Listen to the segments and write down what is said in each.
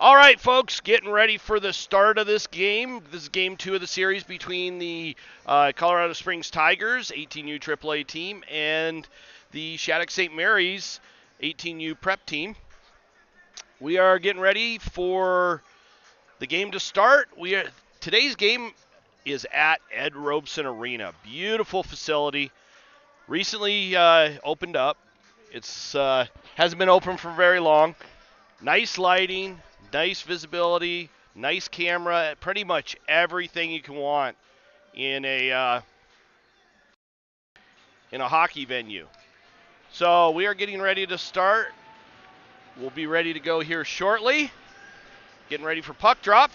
All right, folks, getting ready for the start of this game. This is game 2 of the series between the Colorado Springs Tigers, 18u AAA team, and the Shattuck St. Mary's 18u prep team. We are getting ready for the game to start. Today's game is at Ed Robeson Arena. Beautiful facility. Recently opened up. It's hasn't been open for very long. Nice lighting, nice visibility, nice camera, pretty much everything you can want in a hockey venue. So we are getting ready to start. We'll be ready to go here shortly. Getting ready for puck drop.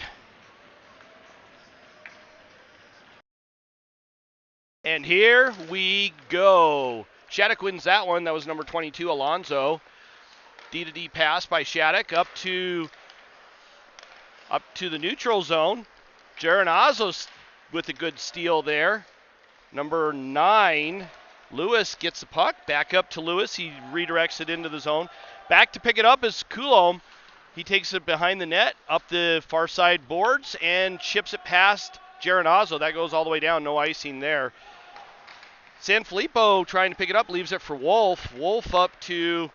And here we go. Shattuck wins that one. That was number 22, Alonzo. D-to-D pass by Shattuck up to the neutral zone. Geronazzo with a good steal there. Number 9, Lewis gets the puck. Back up to Lewis. He redirects it into the zone. Back to pick it up is Coulomb. He takes it behind the net, up the far side boards, and chips it past Geronazzo. That goes all the way down. No icing there. Sanfilippo trying to pick it up, leaves it for Wolf. Wolf up to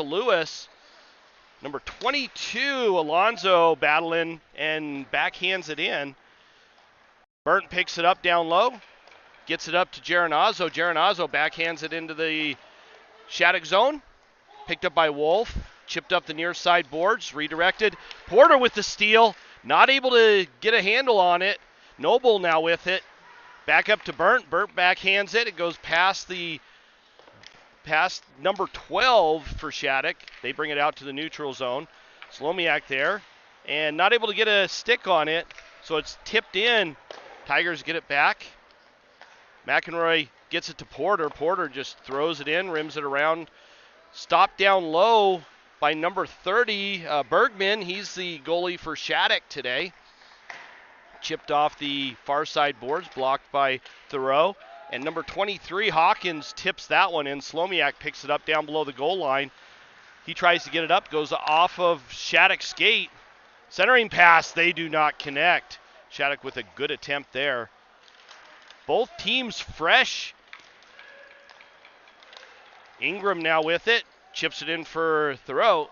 Lewis. Number 22, Alonzo battling and backhands it in. Burnt picks it up down low, gets it up to Geronazzo. Geronazzo backhands it into the Shattuck zone. Picked up by Wolf, chipped up the near side boards, redirected. Porter with the steal, not able to get a handle on it. Noble now with it. Back up to Burnt. Burnt backhands it. It goes past number 12 for Shattuck. They bring it out to the neutral zone. Slomiak there, and not able to get a stick on it, so it's tipped in. Tigers get it back. McEnroy gets it to Porter. Porter just throws it in, rims it around. Stopped down low by number 30, Bergman. He's the goalie for Shattuck today. Chipped off the far side boards, blocked by Thoreau. And number 23, Hawkins, tips that one in. Slomiak picks it up down below the goal line. He tries to get it up, goes off of Shattuck's skate. Centering pass, they do not connect. Shattuck with a good attempt there. Both teams fresh. Ingram now with it, chips it in for Thoreau.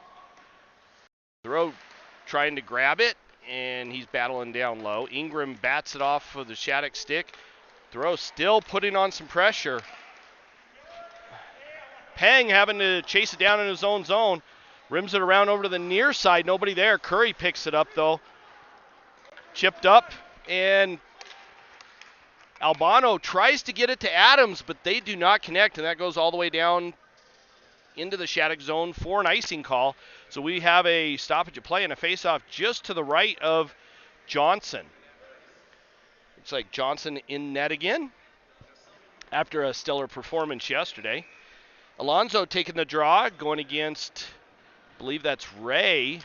Thoreau trying to grab it, and he's battling down low. Ingram bats it off of the Shattuck stick. Thoreau still putting on some pressure. Pang having to chase it down in his own zone. Rims it around over to the near side. Nobody there. Curry picks it up, though. Chipped up, and Albano tries to get it to Adams, but they do not connect, and that goes all the way down into the Shattuck zone for an icing call. So we have a stoppage of play and a face-off just to the right of Johnson. Looks like Johnson in net again after a stellar performance yesterday. Alonzo taking the draw, going against, I believe that's Ray.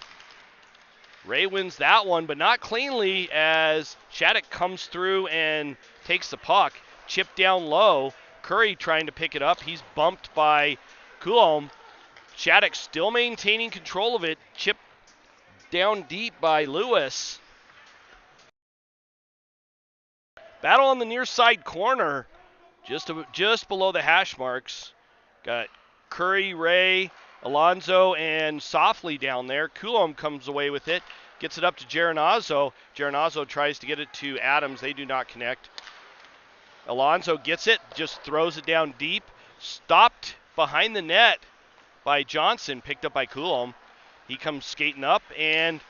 Ray wins that one, but not cleanly, as Shattuck comes through and takes the puck. Chipped down low. Curry trying to pick it up. He's bumped by Coulomb. Shattuck still maintaining control of it. Chipped down deep by Lewis. Battle on the near side corner, just below the hash marks. Got Curry, Ray, Alonzo, and Softly down there. Coulomb comes away with it, gets it up to Geronazzo. Geronazzo tries to get it to Adams. They do not connect. Alonzo gets it, just throws it down deep. Stopped behind the net by Johnson, picked up by Coulomb. He comes skating up and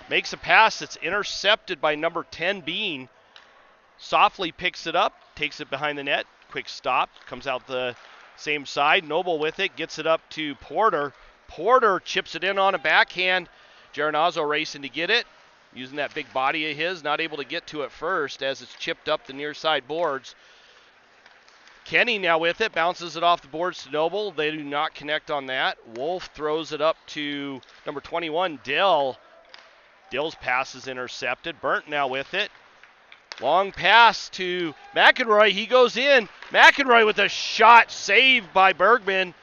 makes a pass that's intercepted by number 10, Bean. Softly picks it up, takes it behind the net. Quick stop, comes out the same side. Noble with it, gets it up to Porter. Porter chips it in on a backhand. Geronazzo racing to get it, using that big body of his. Not able to get to it first as it's chipped up the near side boards. Kenny now with it, bounces it off the boards to Noble. They do not connect on that. Wolf throws it up to number 21, Dill. Dill's pass is intercepted. Burnt now with it. Long pass to McEnroy. He goes in. McEnroy with a shot saved by Bergman.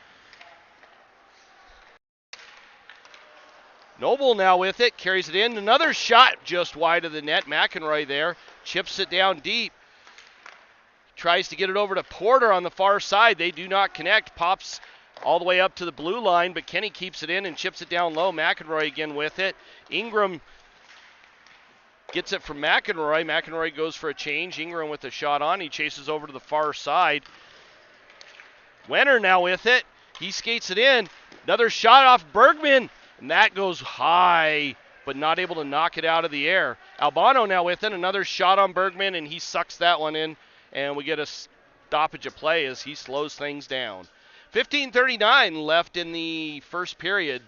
Noble now with it, carries it in. Another shot just wide of the net. McEnroy there, chips it down deep. Tries to get it over to Porter on the far side. They do not connect. Pops all the way up to the blue line, but Kenny keeps it in and chips it down low. McEnroy again with it. Ingram gets it from McEnroy. McEnroy goes for a change. Ingram with a shot on. He chases over to the far side. Wenner now with it. He skates it in. Another shot off Bergman, and that goes high, but not able to knock it out of the air. Albano now with it. Another shot on Bergman, and he sucks that one in, and we get a stoppage of play as he slows things down. 15:39 left in the first period.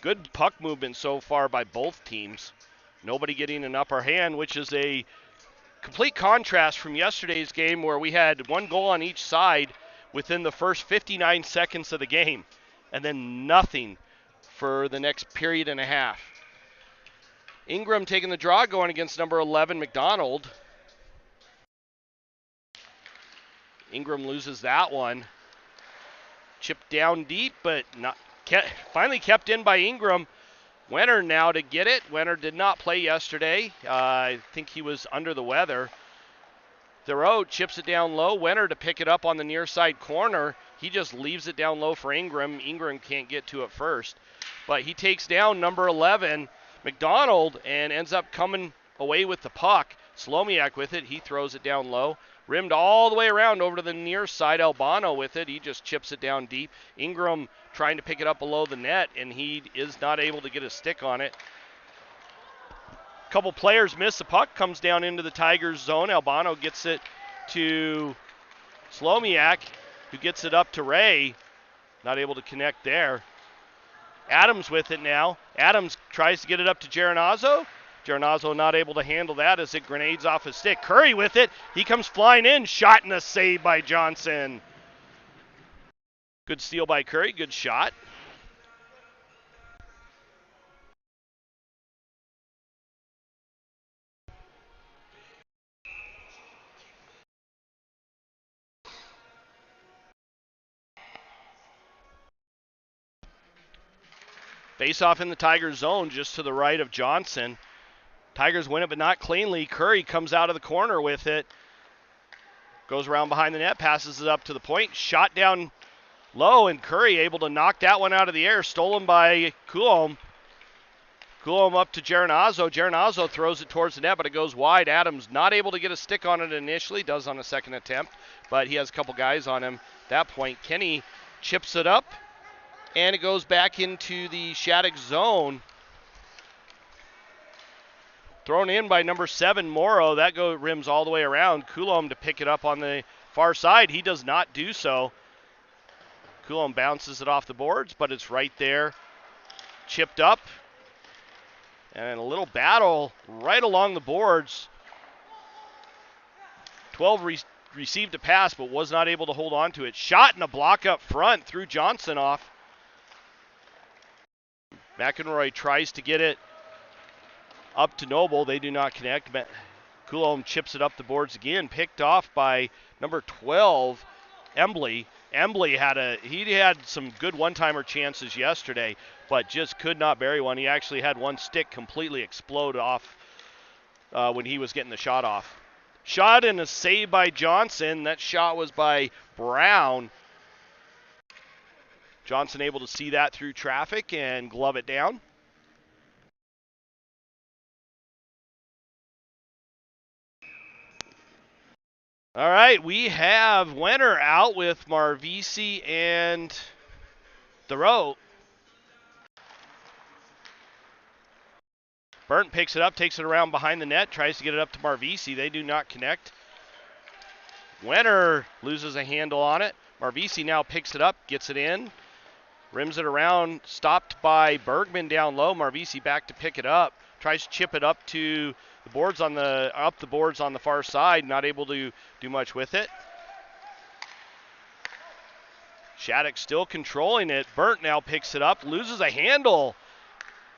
Good puck movement so far by both teams. Nobody getting an upper hand, which is a complete contrast from yesterday's game where we had one goal on each side within the first 59 seconds of the game, and then nothing for the next period and a half. Ingram taking the draw, going against number 11, McDonald. Ingram loses that one. Chipped down deep, but finally kept in by Ingram. Wenner now to get it. Wenner did not play yesterday. I think he was under the weather. Thoreau chips it down low. Wenner to pick it up on the near side corner. He just leaves it down low for Ingram. Ingram can't get to it first. But he takes down number 11, McDonald, and ends up coming away with the puck. Slomiak with it. He throws it down low. Rimmed all the way around over to the near side. Albano with it. He just chips it down deep. Ingram trying to pick it up below the net, and he is not able to get a stick on it. A couple players miss the puck. Comes down into the Tigers zone. Albano gets it to Slomiak, who gets it up to Ray. Not able to connect there. Adams with it now. Adams tries to get it up to Geronazzo. Geronazzo not able to handle that as it grenades off his stick. Curry with it. He comes flying in. Shot and a save by Johnson. Good steal by Curry. Good shot. Face off in the Tigers zone just to the right of Johnson. Tigers win it, but not cleanly. Curry comes out of the corner with it. Goes around behind the net, passes it up to the point. Shot down low, and Curry able to knock that one out of the air. Stolen by Coulomb. Coulomb up to Geronazzo. Geronazzo throws it towards the net, but it goes wide. Adams not able to get a stick on it initially. Does on a second attempt, but he has a couple guys on him at that point. Kenny chips it up, and it goes back into the Shattuck zone. Thrown in by number 7, Morrow. That rims all the way around. Coulomb to pick it up on the far side. He does not do so. Coulomb bounces it off the boards, but it's right there. Chipped up. And a little battle right along the boards. 12 received a pass, but was not able to hold on to it. Shot and a block up front. Threw Johnson off. McEnroy tries to get it up to Noble. They do not connect. Coulomb chips it up the boards again. Picked off by number 12, Embley. Embley had some good one-timer chances yesterday, but just could not bury one. He actually had one stick completely explode off when he was getting the shot off. Shot and a save by Johnson. That shot was by Brown. Johnson able to see that through traffic and glove it down. All right, we have Wenner out with Marvisi and Thoreau. Burnt picks it up, takes it around behind the net, tries to get it up to Marvisi. They do not connect. Wenner loses a handle on it. Marvisi now picks it up, gets it in, rims it around, stopped by Bergman down low. Marvisi back to pick it up, tries to chip it up to the boards on the far side, not able to do much with it. Shattuck still controlling it. Burnt now picks it up, loses a handle.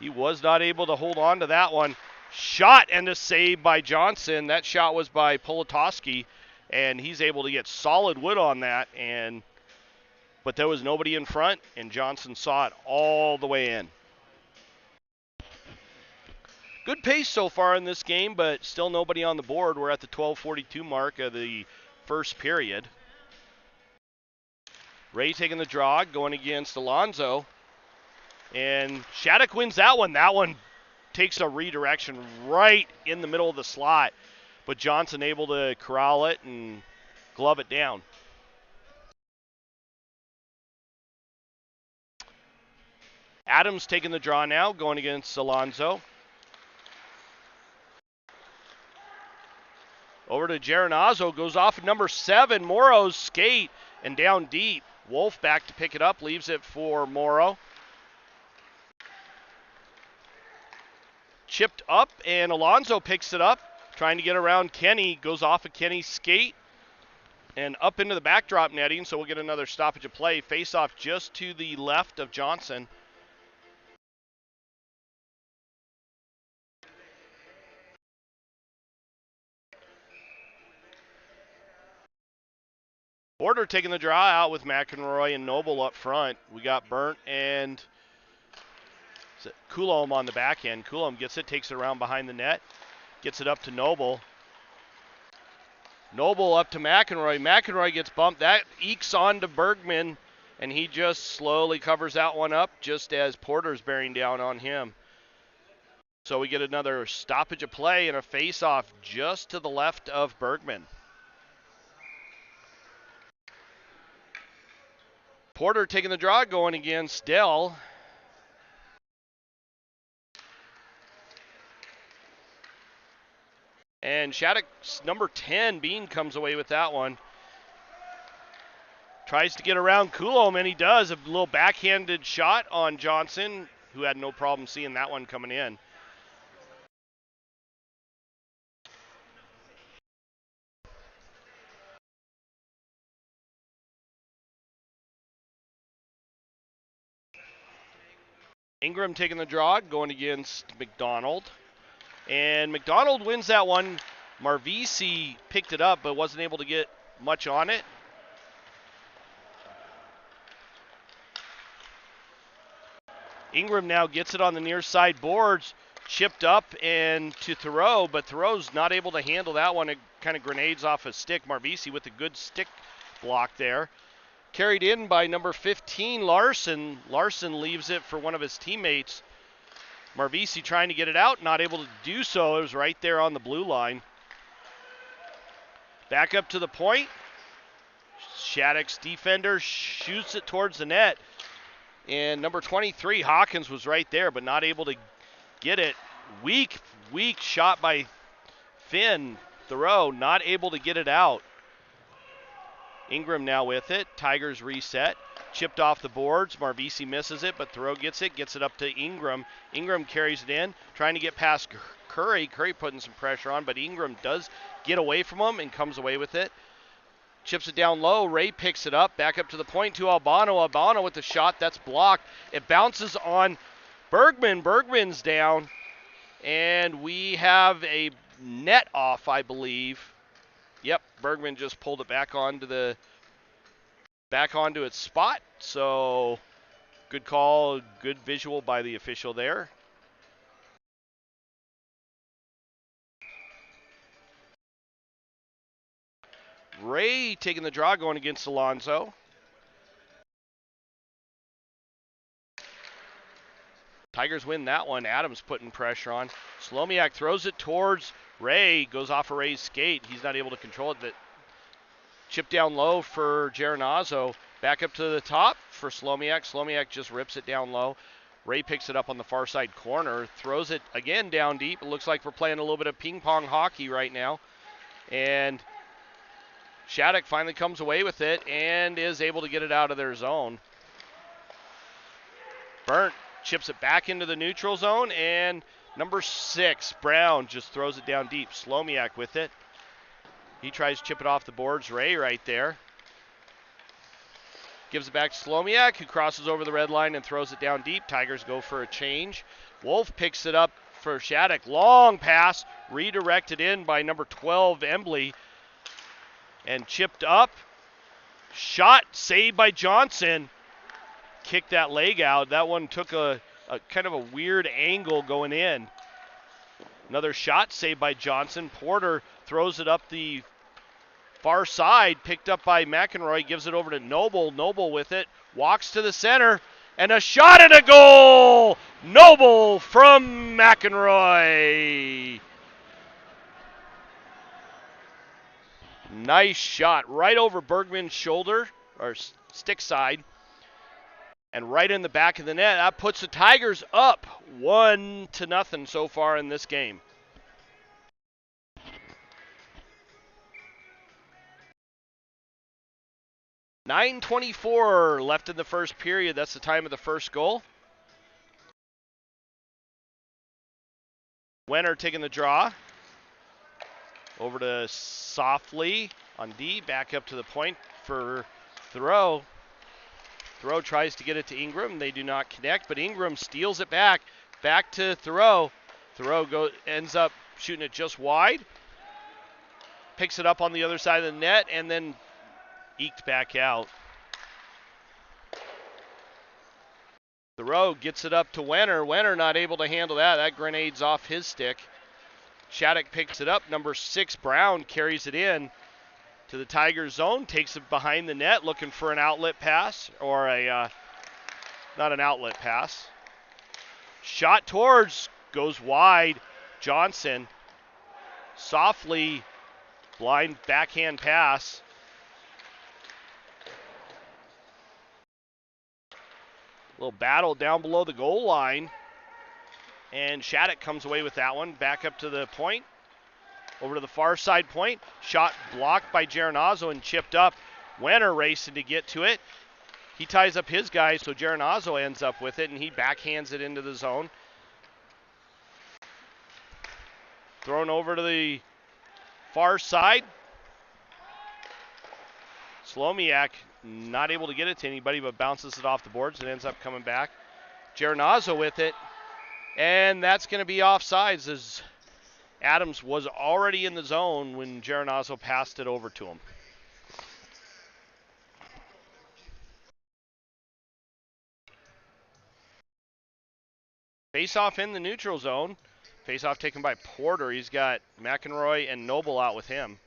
He was not able to hold on to that one. Shot and a save by Johnson. That shot was by Politoski, and he's able to get solid wood on that, but there was nobody in front, and Johnson saw it all the way in. Good pace so far in this game, but still nobody on the board. We're at the 12:42 mark of the first period. Ray taking the draw, going against Alonzo. And Shattuck wins that one. That one takes a redirection right in the middle of the slot. But Johnson able to corral it and glove it down. Adams taking the draw now, going against Alonzo. Over to Geronazzo, goes off at number 7. Morrow's skate and down deep. Wolf back to pick it up, leaves it for Morrow. Chipped up, and Alonzo picks it up, trying to get around Kenny. Goes off of Kenny's skate and up into the backdrop netting, so we'll get another stoppage of play. Face off just to the left of Johnson. Porter taking the draw out with McEnroy and Noble up front. We got Burnt and Coulomb on the back end. Coulomb gets it, takes it around behind the net, gets it up to Noble. Noble up to McEnroy. McEnroy gets bumped. That ekes onto Bergman, and he just slowly covers that one up just as Porter's bearing down on him. So we get another stoppage of play and a face-off just to the left of Bergman. Porter taking the draw, going against Dell. And Shattuck's number 10, Bean, comes away with that one. Tries to get around Coulomb, and he does. A little backhanded shot on Johnson, who had no problem seeing that one coming in. Ingram taking the draw, going against McDonald. And McDonald wins that one. Marvisi picked it up, but wasn't able to get much on it. Ingram now gets it on the near side boards, chipped up and to Thoreau, but Thoreau's not able to handle that one. It kind of grenades off a stick. Marvisi with a good stick block there. Carried in by number 15, Larson. Larson leaves it for one of his teammates. Marvisi trying to get it out, not able to do so. It was right there on the blue line. Back up to the point. Shattuck's defender shoots it towards the net. And number 23, Hawkins, was right there, but not able to get it. Weak shot by Finn. Thoreau, not able to get it out. Ingram now with it. Tigers reset. Chipped off the boards. Marvisi misses it, but Thoreau gets it up to Ingram. Ingram carries it in, trying to get past Curry. Curry putting some pressure on, but Ingram does get away from him and comes away with it. Chips it down low. Ray picks it up. Back up to the point to Albano. Albano with the shot. That's blocked. It bounces on Bergman. Bergman's down. And we have a net off, I believe. Yep, Bergman just pulled it back onto its spot. So good call, good visual by the official there. Ray taking the draw, going against Alonzo. Tigers win that one. Adams putting pressure on. Slomiak throws it towards Ray. Goes off of Ray's skate. He's not able to control it. But chip down low for Geronazzo. Back up to the top for Slomiak. Slomiak just rips it down low. Ray picks it up on the far side corner. Throws it again down deep. It looks like we're playing a little bit of ping pong hockey right now. And Shattuck finally comes away with it and is able to get it out of their zone. Burnt chips it back into the neutral zone, and number 6, Brown, just throws it down deep. Slomiak with it. He tries to chip it off the boards. Ray right there. Gives it back to Slomiak, who crosses over the red line and throws it down deep. Tigers go for a change. Wolf picks it up for Shattuck. Long pass, redirected in by number 12, Embley. and chipped up. Shot, saved by Johnson. Kicked that leg out. That one took a kind of a weird angle going in. Another shot saved by Johnson. Porter throws it up the far side, picked up by McEnroy, gives it over to Noble. Noble with it, walks to the center, and a shot and a goal! Noble from McEnroy. Nice shot right over Bergman's shoulder, or stick side, and right in the back of the net. That puts the Tigers up 1-0 so far in this game. .24 left in the first period. That's the time of the first goal. Wenner taking the draw. Over to Softly on D. Back up to the point for Thoreau. Thoreau tries to get it to Ingram. They do not connect, but Ingram steals it back. Back to Thoreau. Thoreau ends up shooting it just wide. Picks it up on the other side of the net and then eked back out. Thoreau gets it up to Wenner. Wenner not able to handle that. That grenade's off his stick. Shattuck picks it up. Number 6, Brown, carries it in to the Tigers zone. Takes it behind the net, looking for an outlet pass, or not an outlet pass. Shot towards, goes wide. Johnson. Softly, blind backhand pass. Little battle down below the goal line. And Shattuck comes away with that one. Back up to the point. Over to the far side point. Shot blocked by Geronazzo and chipped up. Wenner racing to get to it. He ties up his guy, so Geronazzo ends up with it, and he backhands it into the zone. Thrown over to the far side. Slomiak not able to get it to anybody, but bounces it off the boards and ends up coming back. Geronazzo with it. And that's going to be offsides, as Adams was already in the zone when Geronazzo passed it over to him. Face-off in the neutral zone. Face-off taken by Porter. He's got McEnroy and Noble out with him.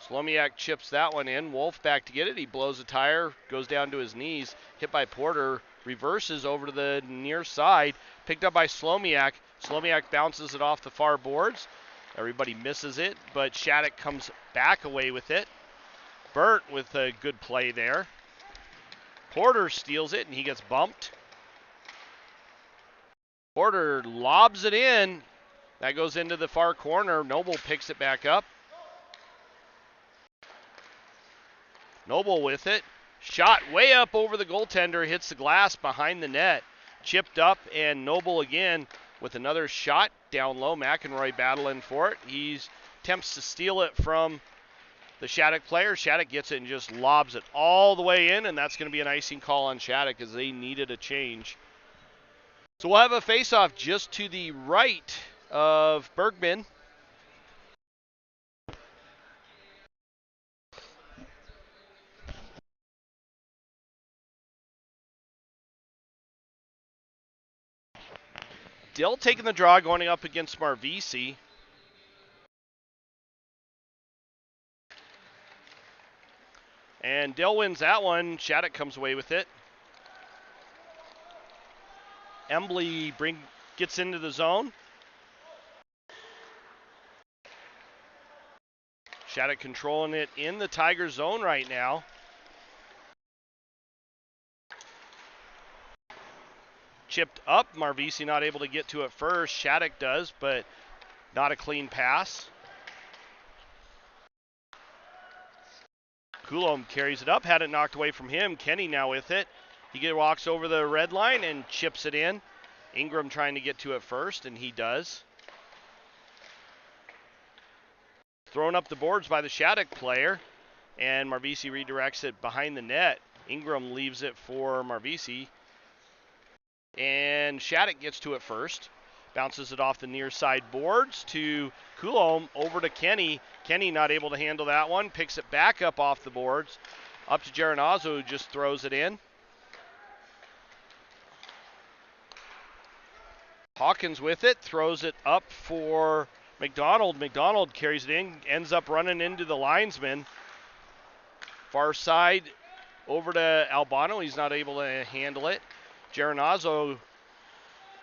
Slomiak chips that one in. Wolf back to get it. He blows a tire, goes down to his knees. Hit by Porter. Reverses over to the near side. Picked up by Slomiak. Slomiak bounces it off the far boards. Everybody misses it, but Shattuck comes back away with it. Burt with a good play there. Porter steals it, and he gets bumped. Porter lobs it in. That goes into the far corner. Noble picks it back up. Noble with it. Shot way up over the goaltender. Hits the glass behind the net. Chipped up, and Noble again with another shot down low. McEnroy battling for it. He attempts to steal it from the Shattuck player. Shattuck gets it and just lobs it all the way in, and that's going to be an icing call on Shattuck as they needed a change. So we'll have a face-off just to the right of Bergman. Dill taking the draw, going up against Marvisi. And Dill wins that one. Shattuck comes away with it. Embley gets into the zone. Shattuck controlling it in the Tiger zone right now. Chipped up. Marvisi not able to get to it first. Shattuck does, but not a clean pass. Coulomb carries it up. Had it knocked away from him. Kenny now with it. He walks over the red line and chips it in. Ingram trying to get to it first, and he does. Thrown up the boards by the Shattuck player, and Marvisi redirects it behind the net Ingram leaves it for Marvisi. And Shattuck gets to it first. Bounces it off the near side boards to Coulomb, over to Kenny. Kenny not able to handle that one. Picks it back up off the boards. Up to Geronazzo, who just throws it in. Hawkins with it, throws it up for McDonald. McDonald carries it in, ends up running into the linesman. Far side over to Albano. He's not able to handle it. Geronazzo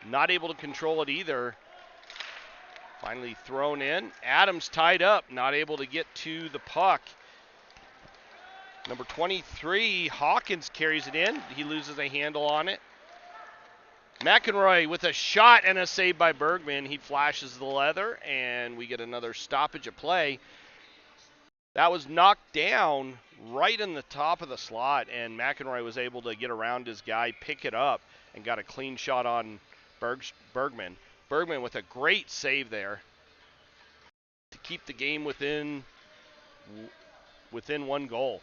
not able to control it either. Finally thrown in. Adams tied up, not able to get to the puck. Number 23, Hawkins carries it in. He loses a handle on it. McEnroy with a shot and a save by Bergman. He flashes the leather, and we get another stoppage of play. That was knocked down right in the top of the slot, and McEnroy was able to get around his guy, pick it up, and got a clean shot on Bergman. Bergman with a great save there to keep the game within one goal.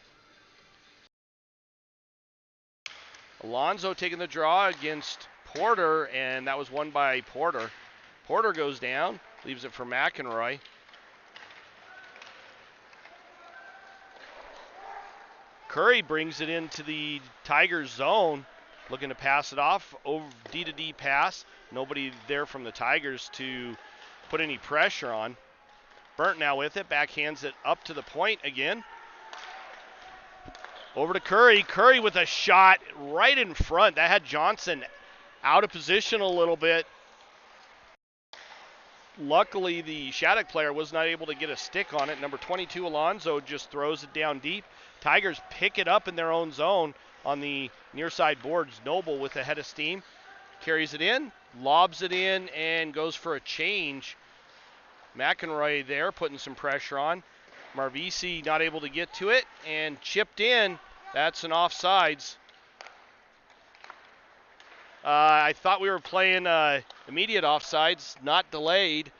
Alonso taking the draw against Porter, and that was won by Porter. Porter goes down, leaves it for McEnroy. Curry brings it into the Tigers zone, looking to pass it off, over D-to-D pass. Nobody there from the Tigers to put any pressure on. Burnt now with it, backhands it up to the point again. Over to Curry. Curry with a shot right in front. That had Johnson out of position a little bit. Luckily, the Shattuck player was not able to get a stick on it. Number 22, Alonso, just throws it down deep. Tigers pick it up in their own zone on the near side boards. Noble with a head of steam. Carries it in, lobs it in, and goes for a change. McEnroy there putting some pressure on. Marvisi not able to get to it, and chipped in. That's an offsides. I thought we were playing immediate offsides, not delayed,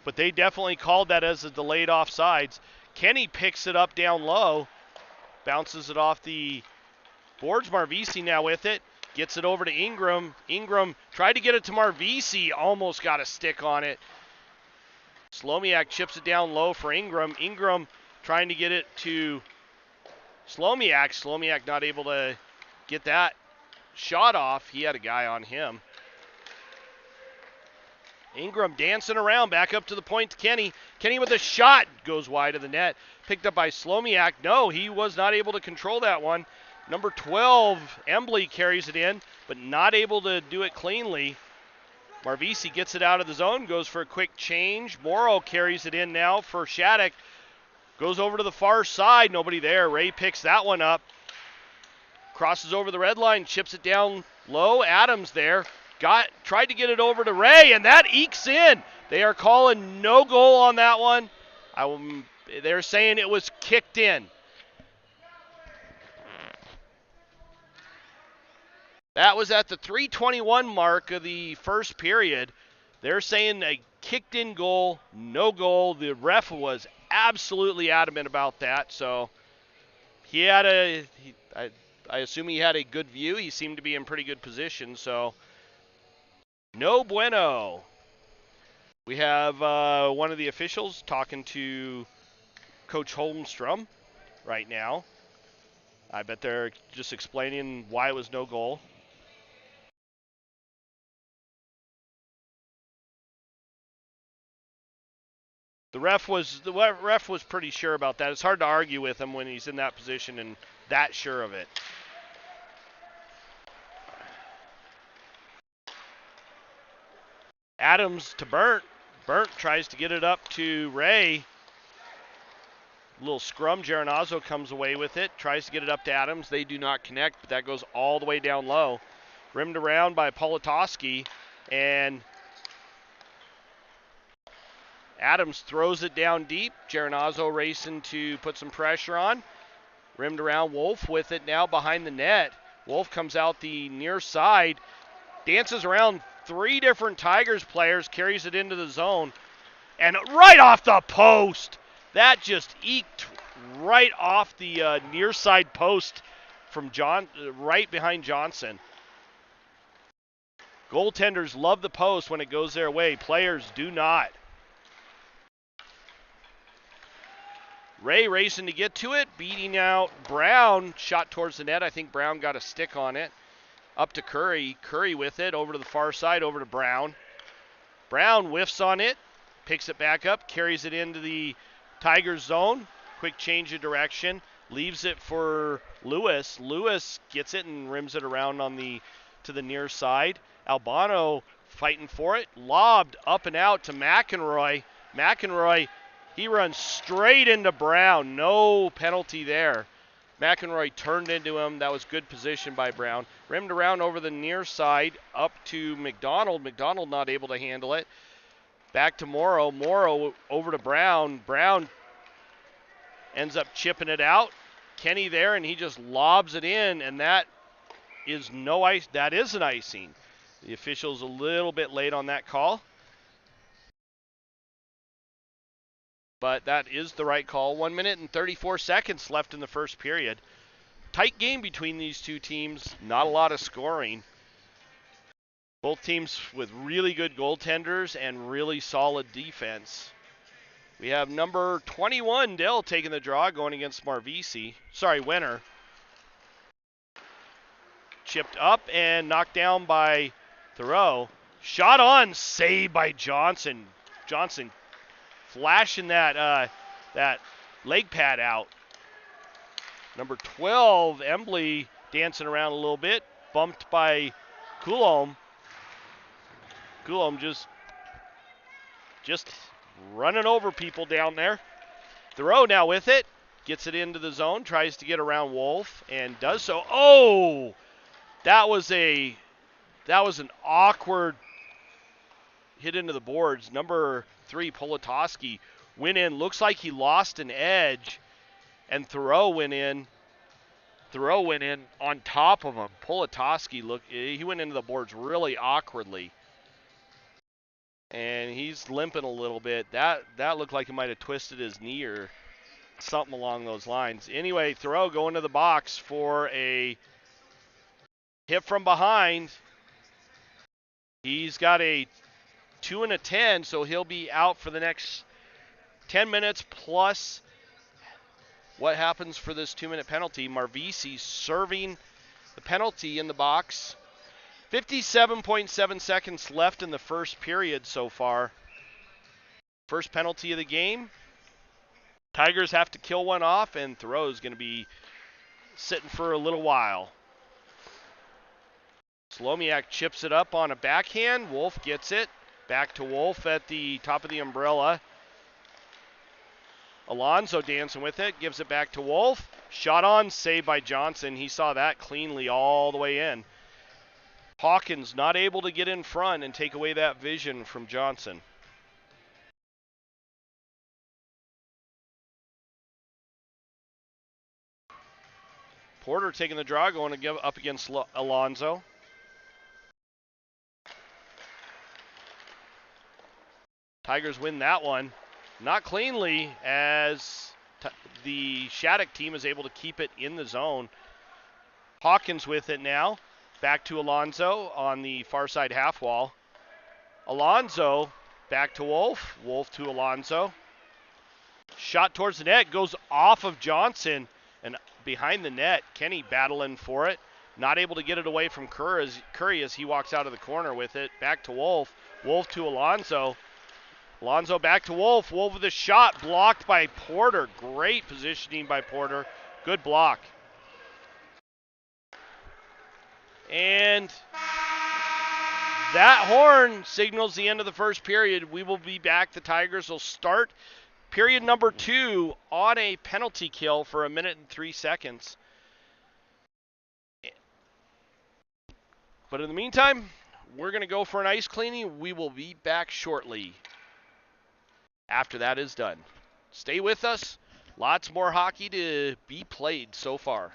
but they definitely called that as a delayed offsides. Kenny picks it up down low, bounces it off the boards. Marvisi now with it, gets it over to Ingram. Ingram tried to get it to Marvisi, almost got a stick on it. Slomiak chips it down low for Ingram. Ingram trying to get it to Slomiak. Slomiak not able to get that shot off. He had a guy on him. Ingram dancing around, back up to the point to Kenny. Kenny with a shot, goes wide of the net. Picked up by Slomiak. No, he was not able to control that one. Number 12, Embley carries it in, but not able to do it cleanly. Marvisi gets it out of the zone, goes for a quick change. Morrow carries it in now for Shattuck. Goes over to the far side, nobody there. Ray picks that one up. Crosses over the red line, chips it down low. Adams there. Tried to get it over to Ray, and that ekes in. They are calling no goal on that one. They're saying it was kicked in. That was at the 3:21 mark of the first period. They're saying a kicked in goal, no goal. The ref was absolutely adamant about that. So he had I assume he had a good view. He seemed to be in pretty good position. So no bueno. We have one of the officials talking to Coach Holmstrom right now. I bet they're just explaining why it was no goal. The ref was pretty sure about that. It's hard to argue with him when he's in that position and that sure of it. Adams to Burnt. Burnt tries to get it up to Ray. Little scrum. Geronazzo comes away with it. Tries to get it up to Adams. They do not connect, but that goes all the way down low. Rimmed around by Politoski, and Adams throws it down deep. Geronazzo racing to put some pressure on. Rimmed around. Wolf with it now behind the net. Wolf comes out the near side. Dances around three different Tigers players. Carries it into the zone. And right off the post. That just eked right off the near side post from right behind Johnson. Goaltenders love the post when it goes their way. Players do not. Ray racing to get to it, beating out Brown. Shot towards the net. I think Brown got a stick on it. Up to Curry. Curry with it. Over to the far side. Over to Brown. Brown whiffs on it. Picks it back up. Carries it into the Tigers zone. Quick change of direction. Leaves it for Lewis. Lewis gets it and rims it around to the near side. Albano fighting for it. Lobbed up and out to McEnroy. McEnroy, he runs straight into Brown. No penalty there. McEnroy turned into him. That was good position by Brown. Rimmed around over the near side up to McDonald. McDonald not able to handle it. Back to Morrow. Morrow over to Brown. Brown ends up chipping it out. Kenny there, and he just lobs it in, and that is no ice. That is an icing. The official's a little bit late on that call, but that is the right call. 1 minute and 34 seconds left in the first period. Tight game between these two teams. Not a lot of scoring. Both teams with really good goaltenders and really solid defense. We have number 21, Dell, taking the draw, going against Wenner. Chipped up and knocked down by Thoreau. Shot on, saved by Johnson. Johnson flashing that leg pad out. Number 12, Embley, dancing around a little bit. Bumped by Coulomb. Coulomb just running over people down there. Thoreau now with it. Gets it into the zone. Tries to get around Wolf and does so. Oh! That was an awkward hit into the boards. Number 3, Politoski, went in. Looks like he lost an edge, and Thoreau went in. Thoreau went in on top of him. Politoski he went into the boards really awkwardly, and he's limping a little bit. That looked like he might have twisted his knee or something along those lines. Anyway, Thoreau going to the box for a hit from behind. He's got a 2 and a 10, so he'll be out for the next 10 minutes plus what happens for this 2-minute penalty. Marvisi serving the penalty in the box. 57.7 seconds left in the first period so far. First penalty of the game. Tigers have to kill one off, and Thoreau's going to be sitting for a little while. Slomiak chips it up on a backhand. Wolf gets it. Back to Wolf at the top of the umbrella. Alonso dancing with it. Gives it back to Wolf. Shot on. Saved by Johnson. He saw that cleanly all the way in. Hawkins not able to get in front and take away that vision from Johnson. Porter taking the draw, going to give up against Alonso. Tigers win that one. Not cleanly, as the Shattuck team is able to keep it in the zone. Hawkins with it now. Back to Alonso on the far side half wall. Alonso back to Wolf. Wolf to Alonso. Shot towards the net. Goes off of Johnson and behind the net. Kenny battling for it. Not able to get it away from Curry as he walks out of the corner with it. Back to Wolf. Wolf to Alonso. Alonso back to Wolf. Wolf with a shot blocked by Porter. Great positioning by Porter. Good block. And that horn signals the end of the first period. We will be back. The Tigers will start period number 2 on a penalty kill for 1 minute and 3 seconds. But in the meantime, we're going to go for an ice cleaning. We will be back shortly after that is done. Stay with us. Lots more hockey to be played so far.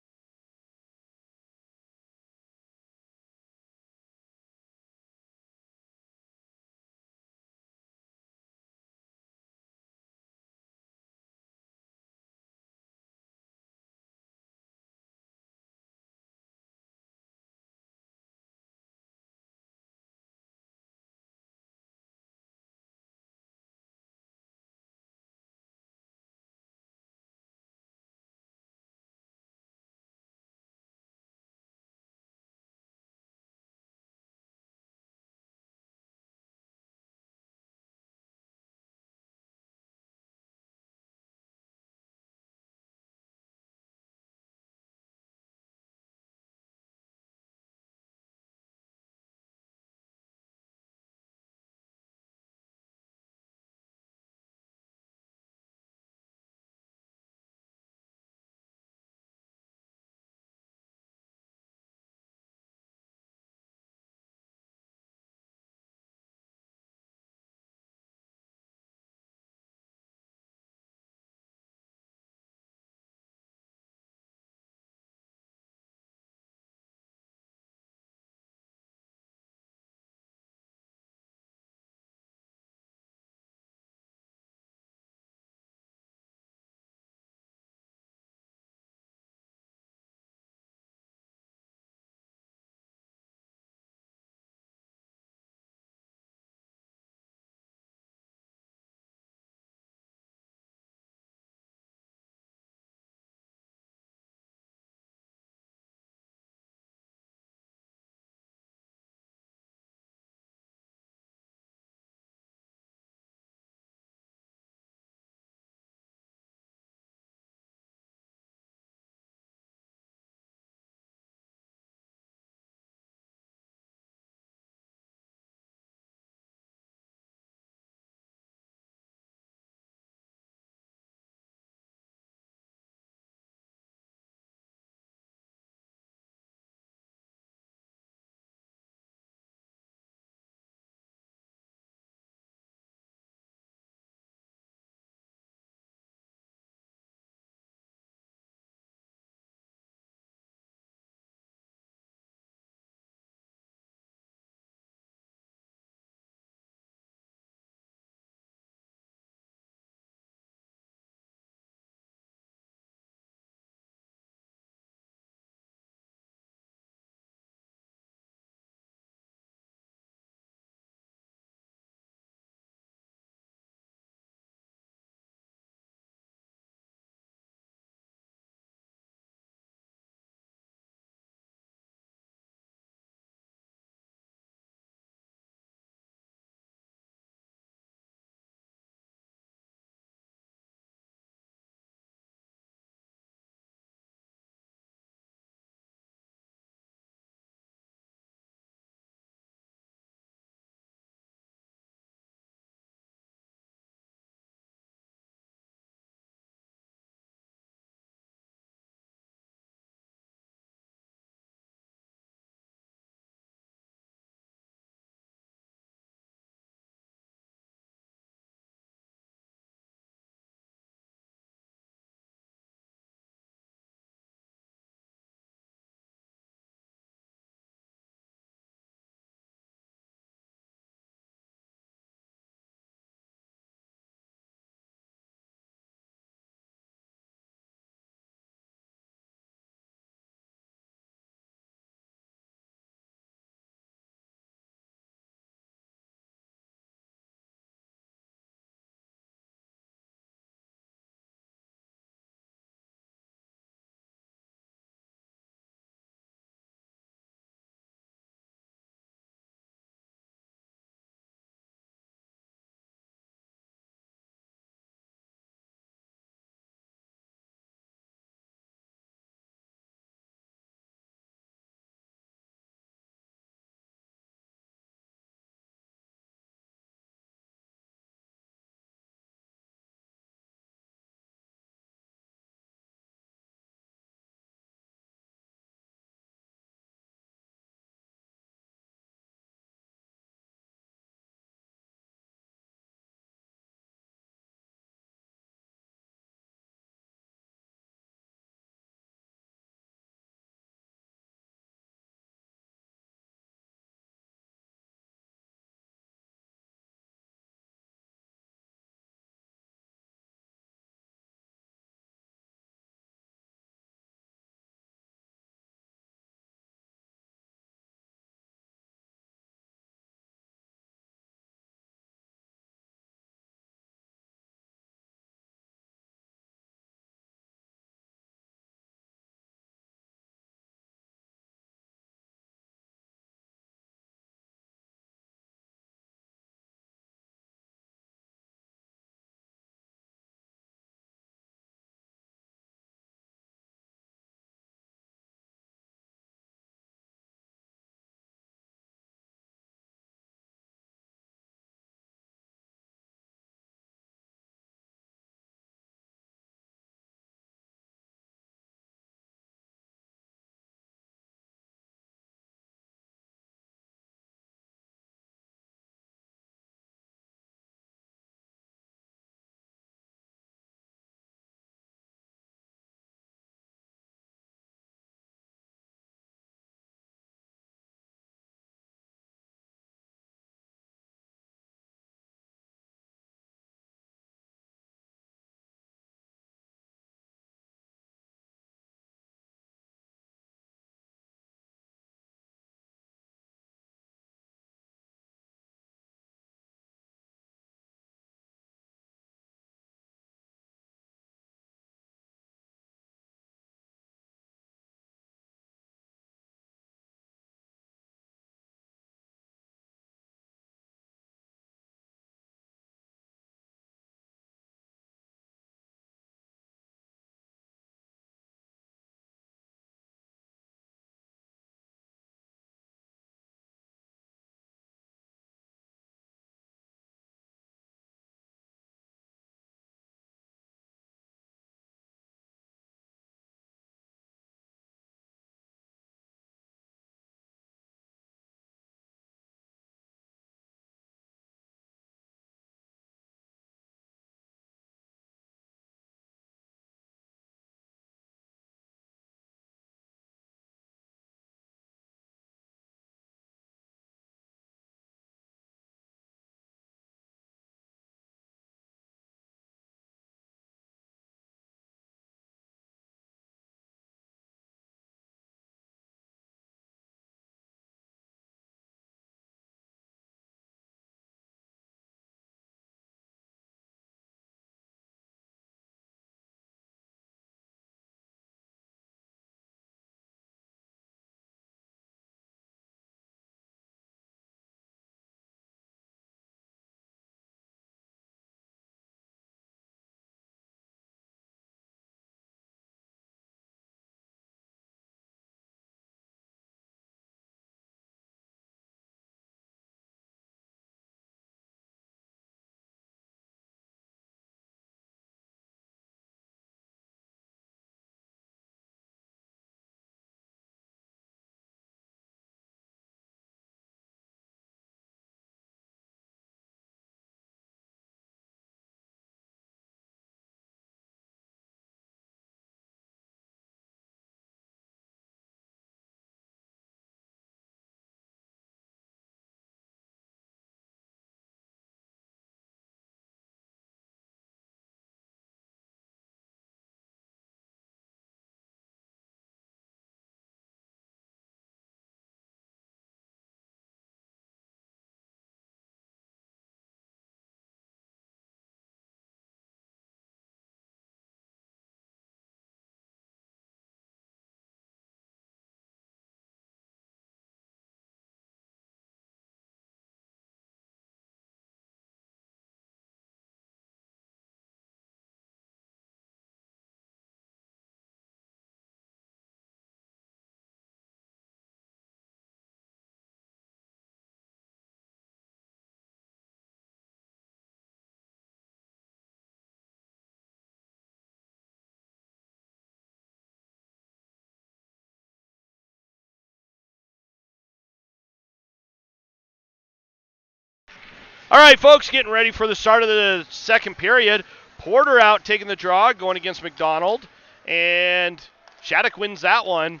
All right, folks, getting ready for the start of the second period. Porter out taking the draw, going against McDonald. And Shattuck wins that one.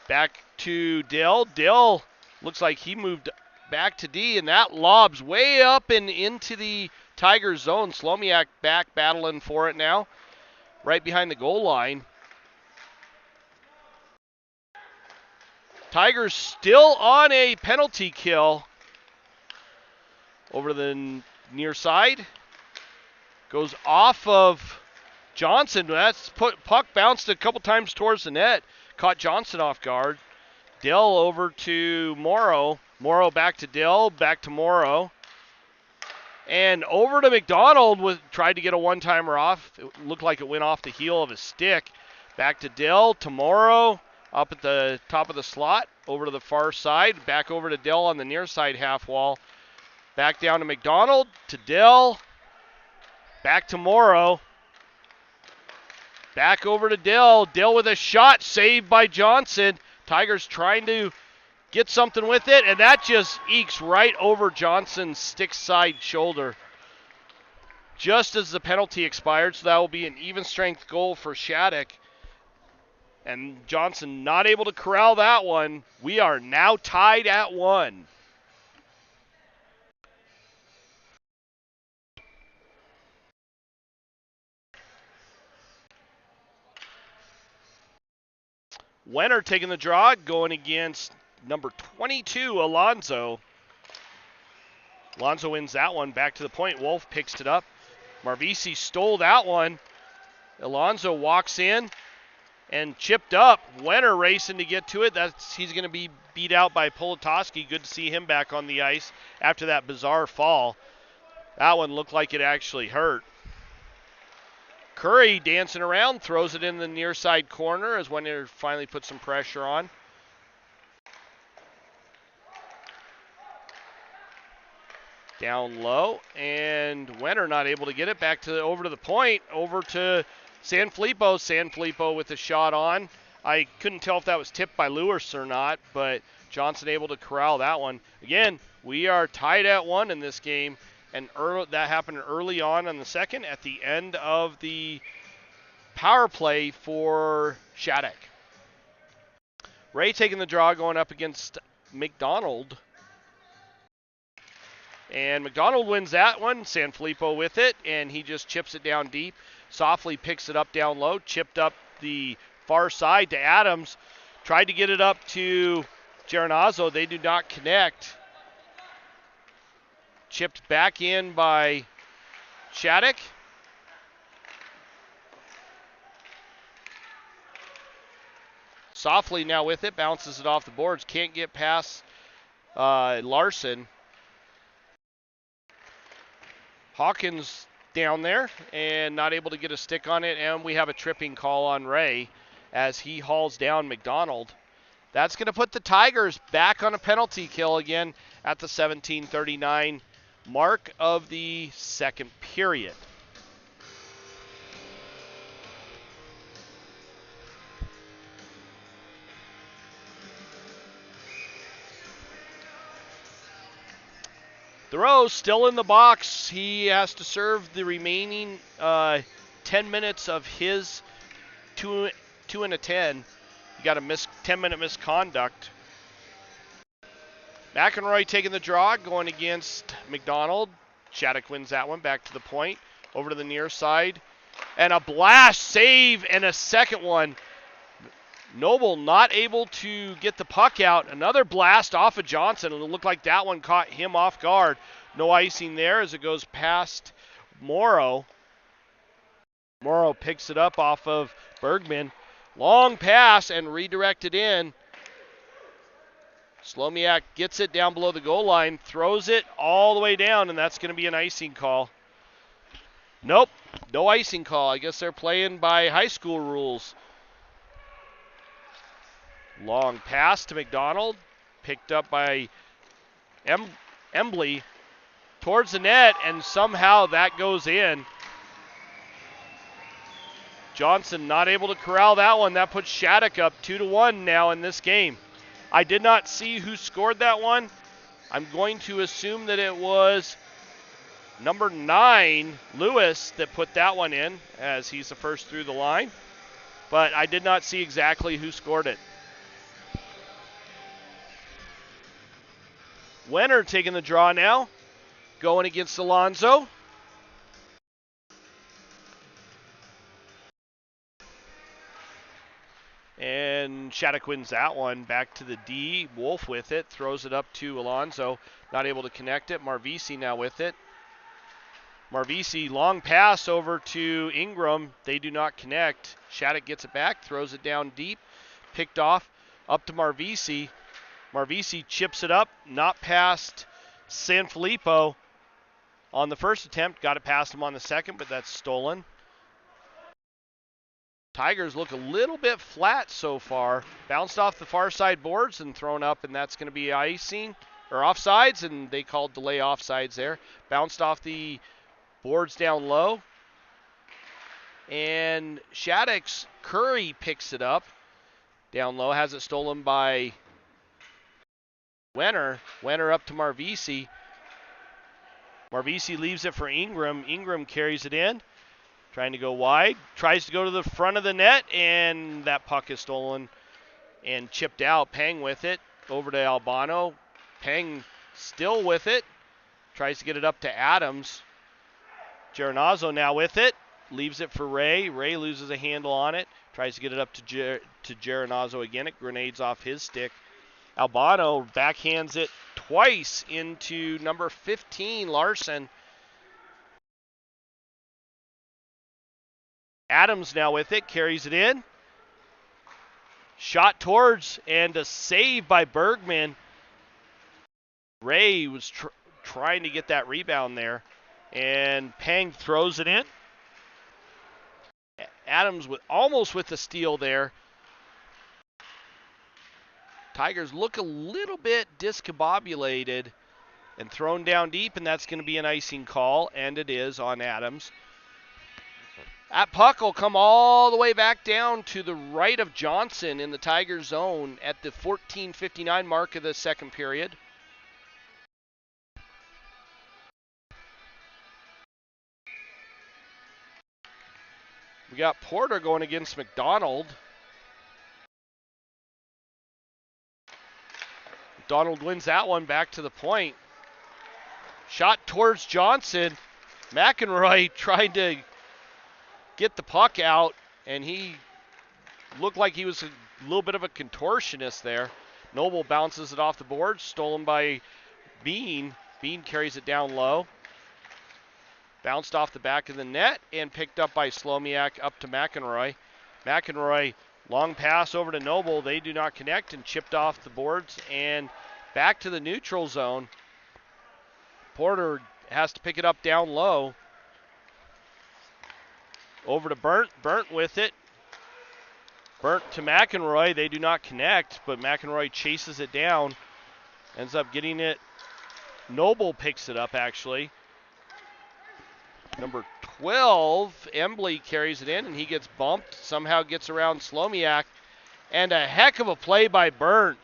Back to Dill. Dill looks like he moved back to D, and that lobs way up and into the Tigers zone. Slomiak back battling for it now, right behind the goal line. Tigers still on a penalty kill. Over to the near side. Goes off of Johnson. That's puck bounced a couple times towards the net. Caught Johnson off guard. Dill over to Morrow. Morrow back to Dill. Back to Morrow. And over to McDonald. Tried to get a one-timer off. It looked like it went off the heel of his stick. Back to Dill. To Morrow. Up at the top of the slot. Over to the far side. Back over to Dill on the near side half wall. Back down to McDonald, to Dill, back to Morrow, back over to Dill. Dill with a shot, saved by Johnson. Tigers trying to get something with it, and that just ekes right over Johnson's stick side shoulder. Just as the penalty expired, so that will be an even strength goal for Shattuck. And Johnson not able to corral that one. We are now tied at 1. Wenner taking the draw, going against number 22, Alonzo. Alonzo wins that one. Back to the point. Wolf picks it up. Marvisi stole that one. Alonzo walks in and chipped up. Wenner racing to get to it. He's going to be beat out by Politoski. Good to see him back on the ice after that bizarre fall. That one looked like it actually hurt. Curry dancing around, throws it in the near side corner as Wenner finally puts some pressure on. Down low, and Wenner not able to get it back to over to the point, over to Sanfilippo. Sanfilippo with a shot on. I couldn't tell if that was tipped by Lewis or not, but Johnson able to corral that one. Again, we are tied at 1 in this game, and that happened early on in the second at the end of the power play for Shattuck. Ray taking the draw, going up against McDonald. And McDonald wins that one. Sanfilippo with it, and he just chips it down deep. Softly picks it up down low, chipped up the far side to Adams. Tried to get it up to Geronazzo. They do not connect. Chipped back in by Shattuck. Softly now with it, bounces it off the boards. Can't get past Larson. Hawkins down there and not able to get a stick on it, and we have a tripping call on Ray as he hauls down McDonald. That's going to put the Tigers back on a penalty kill again at the 17:39 mark of the second period. Thoreau still in the box. He has to serve the remaining 10 minutes of his 2 and a 10. You got a 10-minute misconduct. McEnroy taking the draw, going against McDonald. Shattuck wins that one. Back to the point. Over to the near side. And a blast save and a second one. Noble not able to get the puck out. Another blast off of Johnson, and it looked like that one caught him off guard. No icing there as it goes past Morrow. Morrow picks it up off of Bergman. Long pass and redirected in. Slomiak gets it down below the goal line, throws it all the way down, and that's going to be an icing call. Nope, no icing call. I guess they're playing by high school rules. Long pass to McDonald, picked up by Embley towards the net, and somehow that goes in. Johnson not able to corral that one. That puts Shattuck up 2-1 now in this game. I did not see who scored that one. I'm going to assume that it was Number 9, Lewis, that put that one in, as he's the first through the line. But I did not see exactly who scored it. Wenner taking the draw now, going against Alonzo. And Shattuck wins that one. Back to the D. Wolf with it. Throws it up to Alonzo. Not able to connect it. Marvisi now with it. Marvisi, long pass over to Ingram. They do not connect. Shattuck gets it back. Throws it down deep. Picked off. Up to Marvisi. Marvisi chips it up. Not past Sanfilippo on the first attempt. Got it past him on the second, but that's stolen. Tigers look a little bit flat so far. Bounced off the far side boards and thrown up, and that's going to be icing or offsides, and they called delay offsides there. Bounced off the boards down low. And Shattuck's Curry picks it up down low, has it stolen by Wenner. Wenner up to Marvisi. Marvisi leaves it for Ingram. Ingram carries it in. Trying to go wide, tries to go to the front of the net, and that puck is stolen and chipped out. Pang with it, over to Albano. Pang still with it, tries to get it up to Adams. Geronazzo now with it, leaves it for Ray. Ray loses a handle on it, tries to get it up to Geronazzo again. It grenades off his stick. Albano backhands it twice into number 15, Larson. Adams now with it, carries it in. Shot towards, and a save by Bergman. Ray was trying to get that rebound there, and Pang throws it in. Adams almost with the steal there. Tigers look a little bit discombobulated and thrown down deep, and that's going to be an icing call, and it is on Adams. That puck will come all the way back down to the right of Johnson in the Tiger zone at the 14:59 mark of the second period. We got Porter going against McDonald. McDonald wins that one back to the point. Shot towards Johnson. McEnroy tried to get the puck out, and he looked like he was a little bit of a contortionist there. Noble bounces it off the board, stolen by Bean. Bean carries it down low. Bounced off the back of the net and picked up by Slomiak up to McEnroy. McEnroy, long pass over to Noble. They do not connect and chipped off the boards and back to the neutral zone. Porter has to pick it up down low. Over to Burnt. Burnt with it. Burnt to McEnroy. They do not connect, but McEnroy chases it down. Ends up getting it. Noble picks it up, actually. Number 12, Embley carries it in, and he gets bumped. Somehow gets around Slomiak. And a heck of a play by Burnt.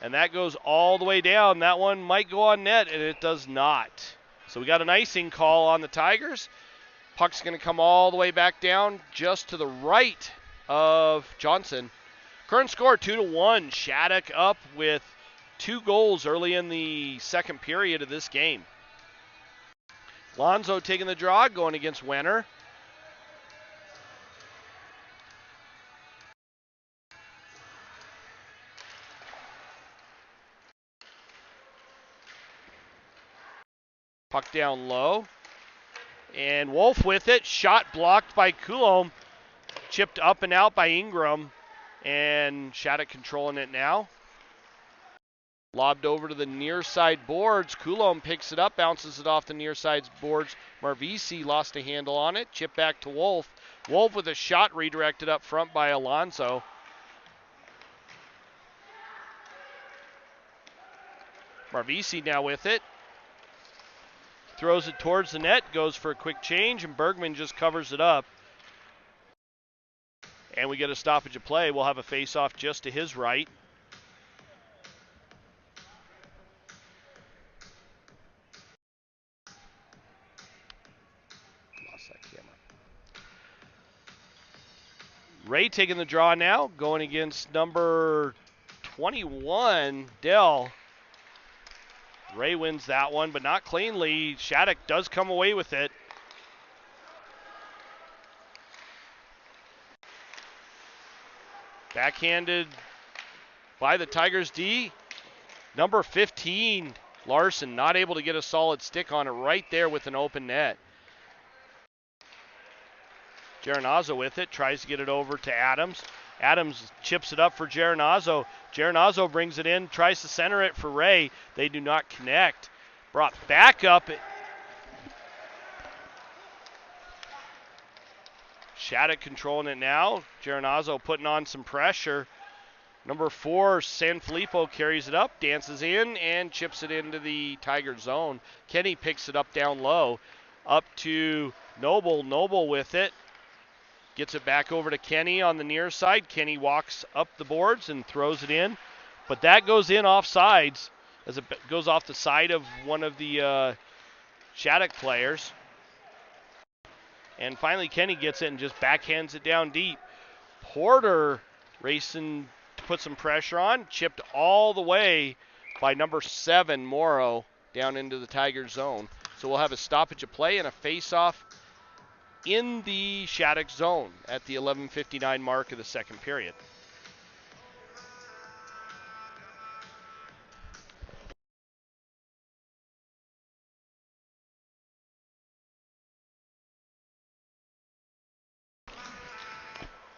And that goes all the way down. That one might go on net, and it does not. So we got an icing call on the Tigers. Puck's going to come all the way back down just to the right of Johnson. Current score 2-1. Shattuck up with 2 goals early in the second period of this game. Lonzo taking the draw, going against Wenner. Puck down low. And Wolf with it. Shot blocked by Coulomb. Chipped up and out by Ingram. And Shattuck controlling it now. Lobbed over to the near side boards. Coulomb picks it up, bounces it off the near side boards. Marvisi lost a handle on it. Chip back to Wolf. Wolf with a shot redirected up front by Alonzo. Marvisi now with it. Throws it towards the net, goes for a quick change, and Bergman just covers it up. And we get a stoppage of play. We'll have a face-off just to his right. Ray taking the draw now, going against number 21, Dell. Ray wins that one, but not cleanly. Shattuck does come away with it. Backhanded by the Tigers D. Number 15, Larson, not able to get a solid stick on it right there with an open net. Geronazzo with it, tries to get it over to Adams. Adams chips it up for Geronazzo. Geronazzo brings it in, tries to center it for Ray. They do not connect. Brought back up. Shattuck controlling it now. Geronazzo putting on some pressure. Number 4, Sanfilippo carries it up, dances in, and chips it into the Tiger zone. Kenny picks it up down low. Up to Noble. Noble with it. Gets it back over to Kenny on the near side. Kenny walks up the boards and throws it in. But that goes in offsides as it goes off the side of one of the Shattuck players. And finally Kenny gets it and just backhands it down deep. Porter racing to put some pressure on. Chipped all the way by number 7, Morrow, down into the Tiger zone. So we'll have a stoppage of play and a face-off in the Shattuck zone at the 11:59 mark of the second period.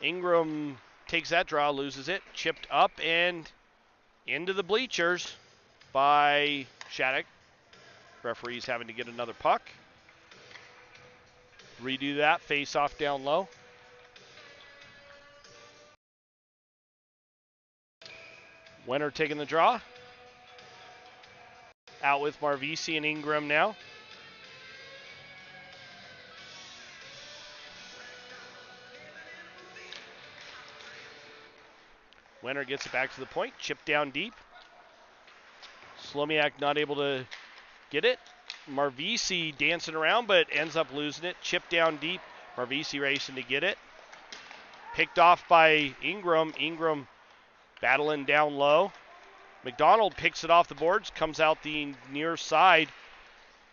Ingram takes that draw, loses it, chipped up and into the bleachers by Shattuck. Referee's having to get another puck. Redo that, face off down low. Wenner taking the draw. Out with Marvisi and Ingram now. Wenner gets it back to the point, chipped down deep. Slomiak not able to get it. Marvisi dancing around, but ends up losing it. Chipped down deep. Marvisi racing to get it. Picked off by Ingram. Ingram battling down low. McDonald picks it off the boards, comes out the near side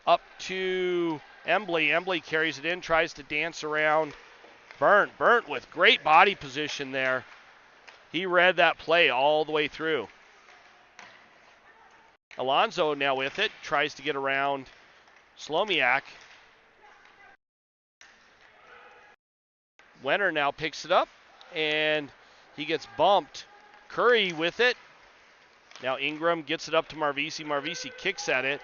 up to Embley. Embley carries it in, tries to dance around Burnt. Burnt with great body position there. He read that play all the way through. Alonzo now with it, tries to get around Slomiak. Wenner now picks it up, and he gets bumped. Curry with it. Now Ingram gets it up to Marvisi. Marvisi kicks at it,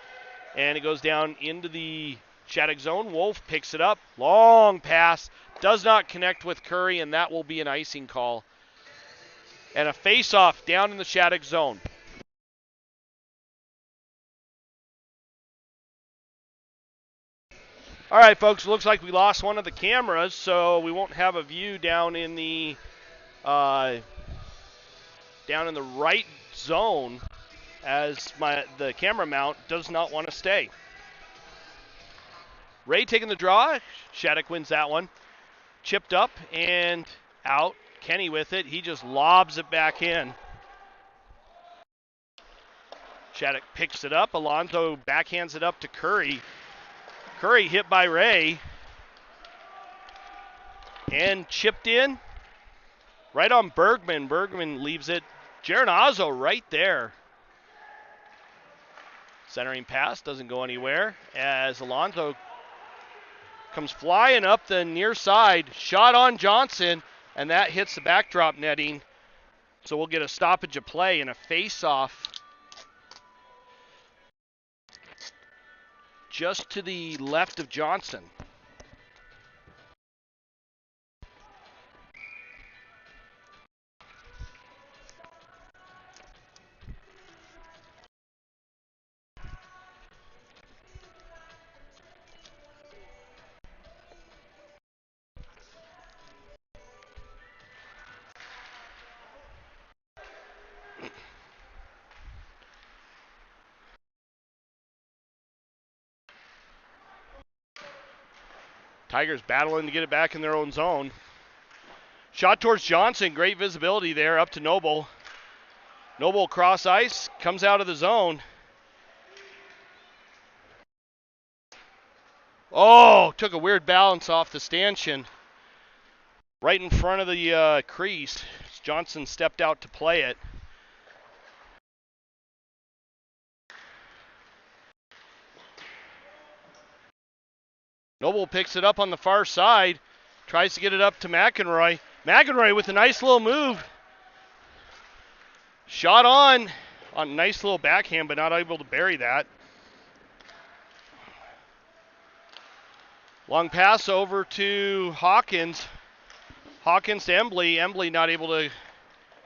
and it goes down into the Shattuck zone. Wolf picks it up. Long pass. Does not connect with Curry, and that will be an icing call. And a face-off down in the Shattuck zone. All right, folks, looks like we lost one of the cameras, so we won't have a view down in the right zone, as the camera mount does not want to stay. Ray taking the draw. Shattuck wins that one. Chipped up and out. Kenny with it. He just lobs it back in. Shattuck picks it up. Alonzo backhands it up to Curry. Curry hit by Ray. And chipped in. Right on Bergman. Bergman leaves it. Geronazzo right there. Centering pass doesn't go anywhere as Alonzo comes flying up the near side. Shot on Johnson, and that hits the backdrop netting. So we'll get a stoppage of play and a face-off just to the left of Johnson. Tigers battling to get it back in their own zone. Shot towards Johnson. Great visibility there up to Noble. Noble cross ice. Comes out of the zone. Oh, took a weird balance off the stanchion. Right in front of the crease. Johnson stepped out to play it. Noble picks it up on the far side. Tries to get it up to McEnroy. McEnroy with a nice little move. Shot on nice little backhand, but not able to bury that. Long pass over to Hawkins. Hawkins to Embley. Embley not able to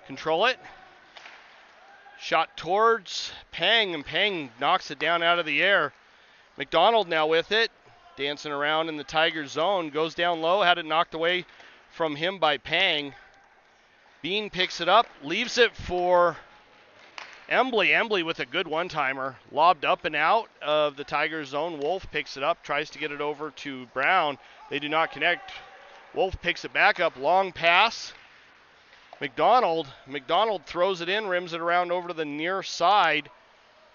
control it. Shot towards Pang, and Pang knocks it down out of the air. McDonald now with it. Dancing around in the Tigers zone. Goes down low. Had it knocked away from him by Pang. Bean picks it up. Leaves it for Embley. Embley with a good one-timer. Lobbed up and out of the Tigers zone. Wolf picks it up. Tries to get it over to Brown. They do not connect. Wolf picks it back up. Long pass. McDonald throws it in. Rims it around over to the near side.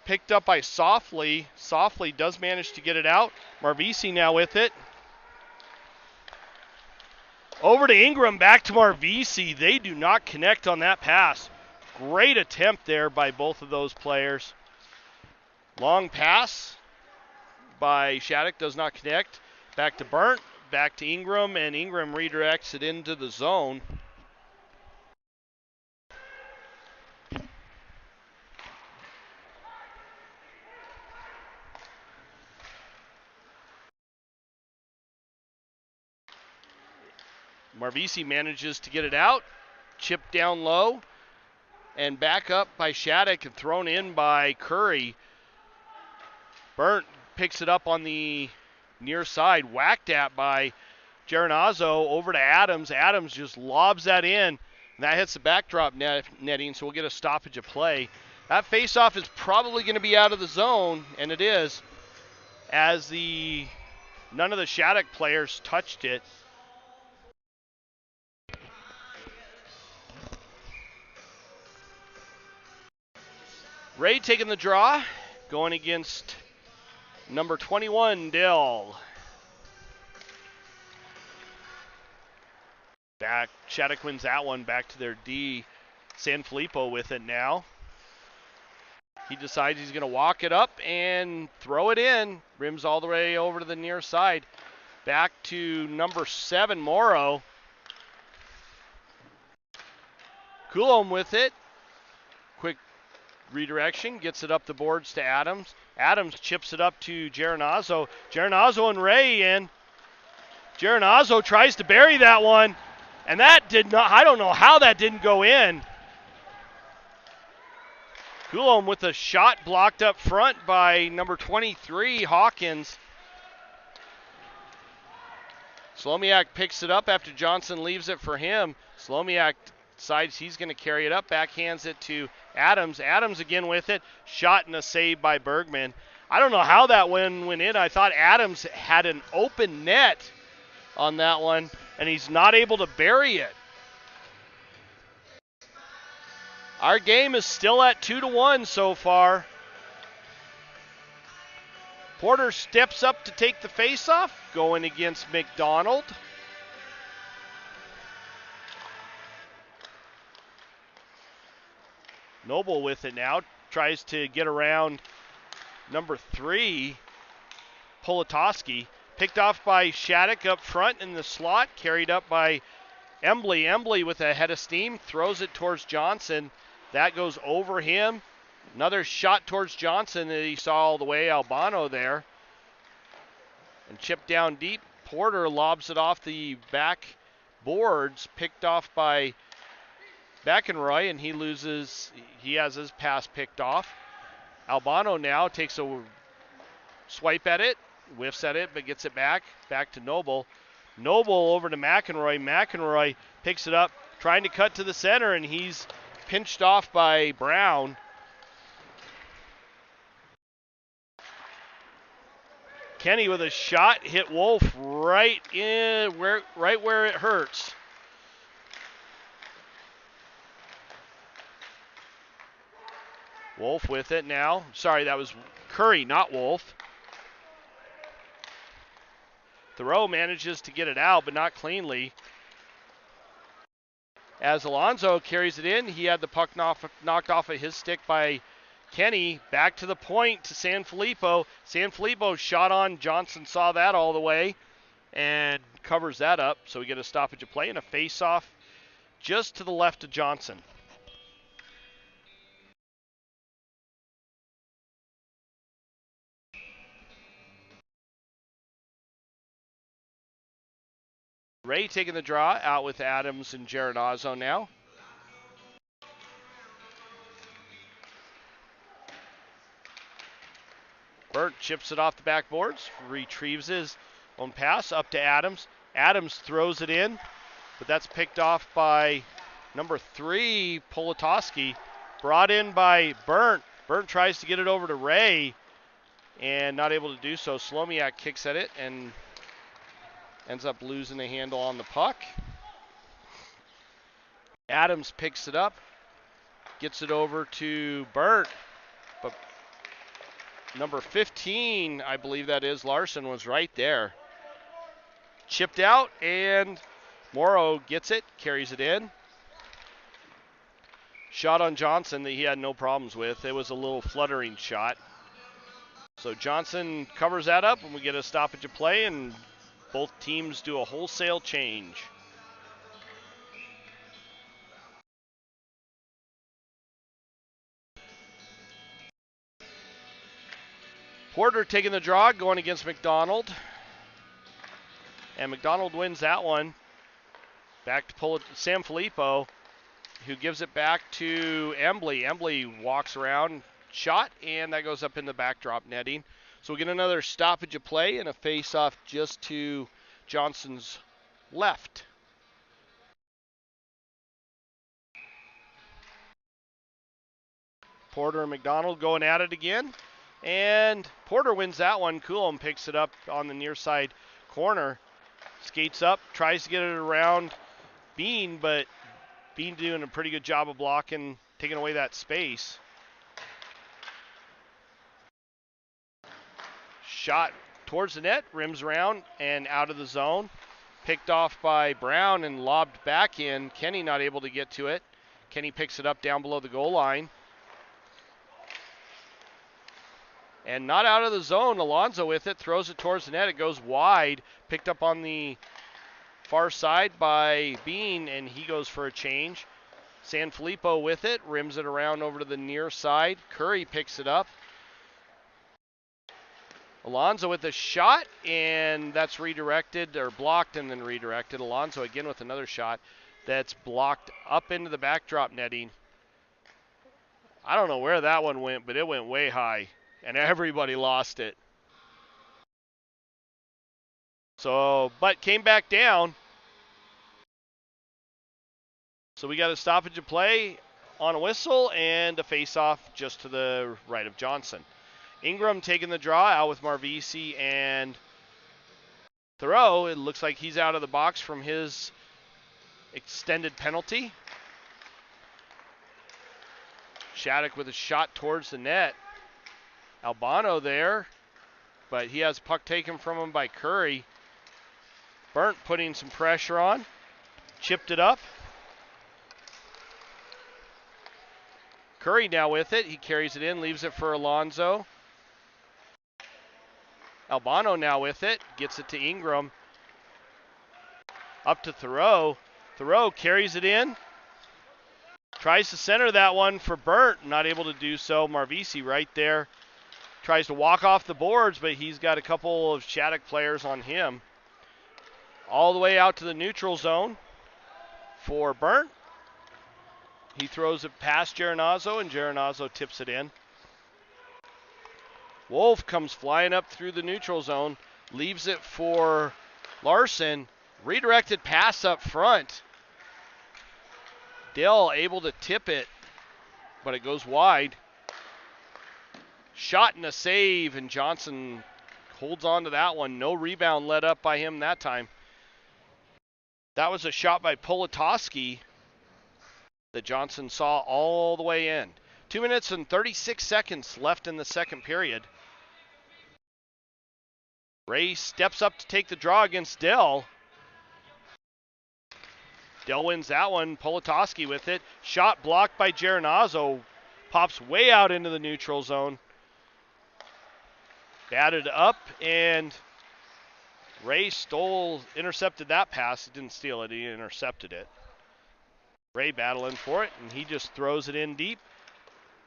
Picked up by Softly. Softly does manage to get it out. Marvisi now with it. Over to Ingram, back to Marvisi. They do not connect on that pass. Great attempt there by both of those players. Long pass by Shattuck, does not connect. Back to Burnt, back to Ingram, and Ingram redirects it into the zone. Marvisi manages to get it out, chipped down low, and back up by Shattuck and thrown in by Curry. Burnt picks it up on the near side, whacked at by Geronazzo over to Adams. Adams just lobs that in, and that hits the backdrop netting, so we'll get a stoppage of play. That faceoff is probably going to be out of the zone, and it is, as none of the Shattuck players touched it. Ray taking the draw, going against number 21, Dill. Back, Shattuck wins that one, back to their D. Sanfilippo with it now. He decides he's going to walk it up and throw it in. Rims all the way over to the near side. Back to number 7, Morrow. Coulomb with it. Quick redirection, gets it up the boards to Adams. Adams chips it up to Geronazzo. Geronazzo and Ray in. Geronazzo tries to bury that one, and that did not, I don't know how that didn't go in. Coulomb with a shot blocked up front by number 23, Hawkins. Slomiak picks it up after Johnson leaves it for him. Slomiak decides he's going to carry it up, backhands it to Adams. Adams again with it. Shot and a save by Bergman. I don't know how that one went in. I thought Adams had an open net on that one, and he's not able to bury it. Our game is still at 2-1 so far. Porter steps up to take the faceoff, going against McDonald. Noble with it now, tries to get around number 3, Politoski. Picked off by Shattuck up front in the slot, carried up by Embley. Embley with a head of steam, throws it towards Johnson. That goes over him. Another shot towards Johnson that he saw all the way, Albano there. And chipped down deep. Porter lobs it off the back boards, picked off by McEnroy, and he has his pass picked off. Albano now takes a swipe at it, whiffs at it, but gets it back to Noble. Noble over to McEnroy. McEnroy picks it up, trying to cut to the center, and he's pinched off by Brown. Kenny with a shot, hit Wolf right where it hurts. Wolf with it now. Sorry, that was Curry, not Wolf. Thoreau manages to get it out, but not cleanly. As Alonso carries it in, he had the puck knocked off of his stick by Kenny. Back to the point to Sanfilippo. Sanfilippo shot on. Johnson saw that all the way and covers that up. So we get a stoppage of play and a face-off just to the left of Johnson. Ray taking the draw, out with Adams and Geronazzo now. Burt chips it off the backboards, retrieves his own pass up to Adams. Adams throws it in, but that's picked off by number 3, Politoski. Brought in by Burnt. Burnt tries to get it over to Ray and not able to do so. Slomiak kicks at it and ends up losing the handle on the puck. Adams picks it up, gets it over to Burnt, but number 15, I believe that is, Larson, was right there. Chipped out, and Morrow gets it, carries it in. Shot on Johnson that he had no problems with. It was a little fluttering shot. So Johnson covers that up, and we get a stoppage of play, and both teams do a wholesale change. Porter taking the draw, going against McDonald. And McDonald wins that one. Back to Sanfilippo, who gives it back to Embley. Embley walks around, shot, and that goes up in the backdrop netting. So we get another stoppage of play and a face-off just to Johnson's left. Porter and McDonald going at it again. And Porter wins that one. Coulomb picks it up on the near side corner. Skates up, tries to get it around Bean, but Bean doing a pretty good job of blocking, taking away that space. Shot towards the net, rims around and out of the zone. Picked off by Brown and lobbed back in. Kenny not able to get to it. Kenny picks it up down below the goal line. And not out of the zone. Alonso with it, throws it towards the net. It goes wide. Picked up on the far side by Bean, and he goes for a change. Sanfilippo with it, rims it around over to the near side. Curry picks it up. Alonso with a shot, and that's redirected, or blocked and then redirected. Alonso again with another shot that's blocked up into the backdrop netting. I don't know where that one went, but it went way high, and everybody lost it. So, but came back down. So we got a stoppage of play on a whistle and a face-off just to the right of Johnson. Ingram taking the draw, out with Marvisi and Thoreau. It looks like he's out of the box from his extended penalty. Shattuck with a shot towards the net. Albano there, but he has puck taken from him by Curry. Burnt putting some pressure on. Chipped it up. Curry now with it. He carries it in, leaves it for Alonso. Albano now with it. Gets it to Ingram. Up to Thoreau. Thoreau carries it in. Tries to center that one for Burnt. Not able to do so. Marvisi right there. Tries to walk off the boards, but he's got a couple of Shattuck players on him. All the way out to the neutral zone for Burnt. He throws it past Geronazzo, and Geronazzo tips it in. Wolf comes flying up through the neutral zone, leaves it for Larson. Redirected pass up front. Dell able to tip it, but it goes wide. Shot and a save, and Johnson holds on to that one. No rebound led up by him that time. That was a shot by Politoski that Johnson saw all the way in. 2 minutes and 36 seconds left in the second period. Ray steps up to take the draw against Dell. Dell wins that one. Politoski with it. Shot blocked by Geronazzo. Pops way out into the neutral zone. Batted up, and Ray intercepted that pass. He didn't steal it, he intercepted it. Ray battling for it, and he just throws it in deep.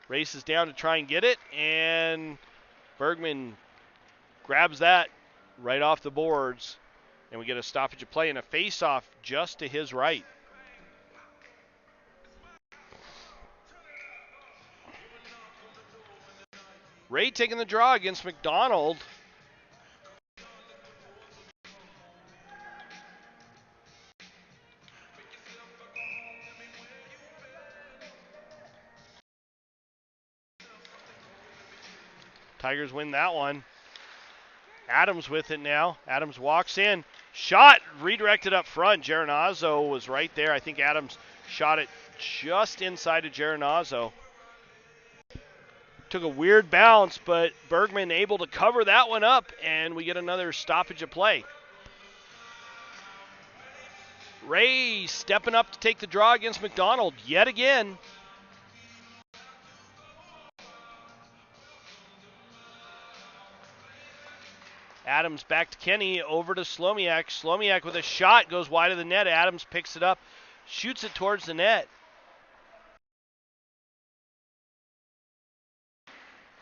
Races down to try and get it, and Bergman grabs that right off the boards, and we get a stoppage of play and a face-off just to his right. Ray taking the draw against McDonald. Tigers win that one. Adams with it now. Adams walks in. Shot redirected up front. Geronazzo was right there. I think Adams shot it just inside of Geronazzo. Took a weird bounce, but Bergman able to cover that one up, and we get another stoppage of play. Ray stepping up to take the draw against McDonald yet again. Adams back to Kenny, over to Slomiak. Slomiak with a shot, goes wide of the net. Adams picks it up, shoots it towards the net.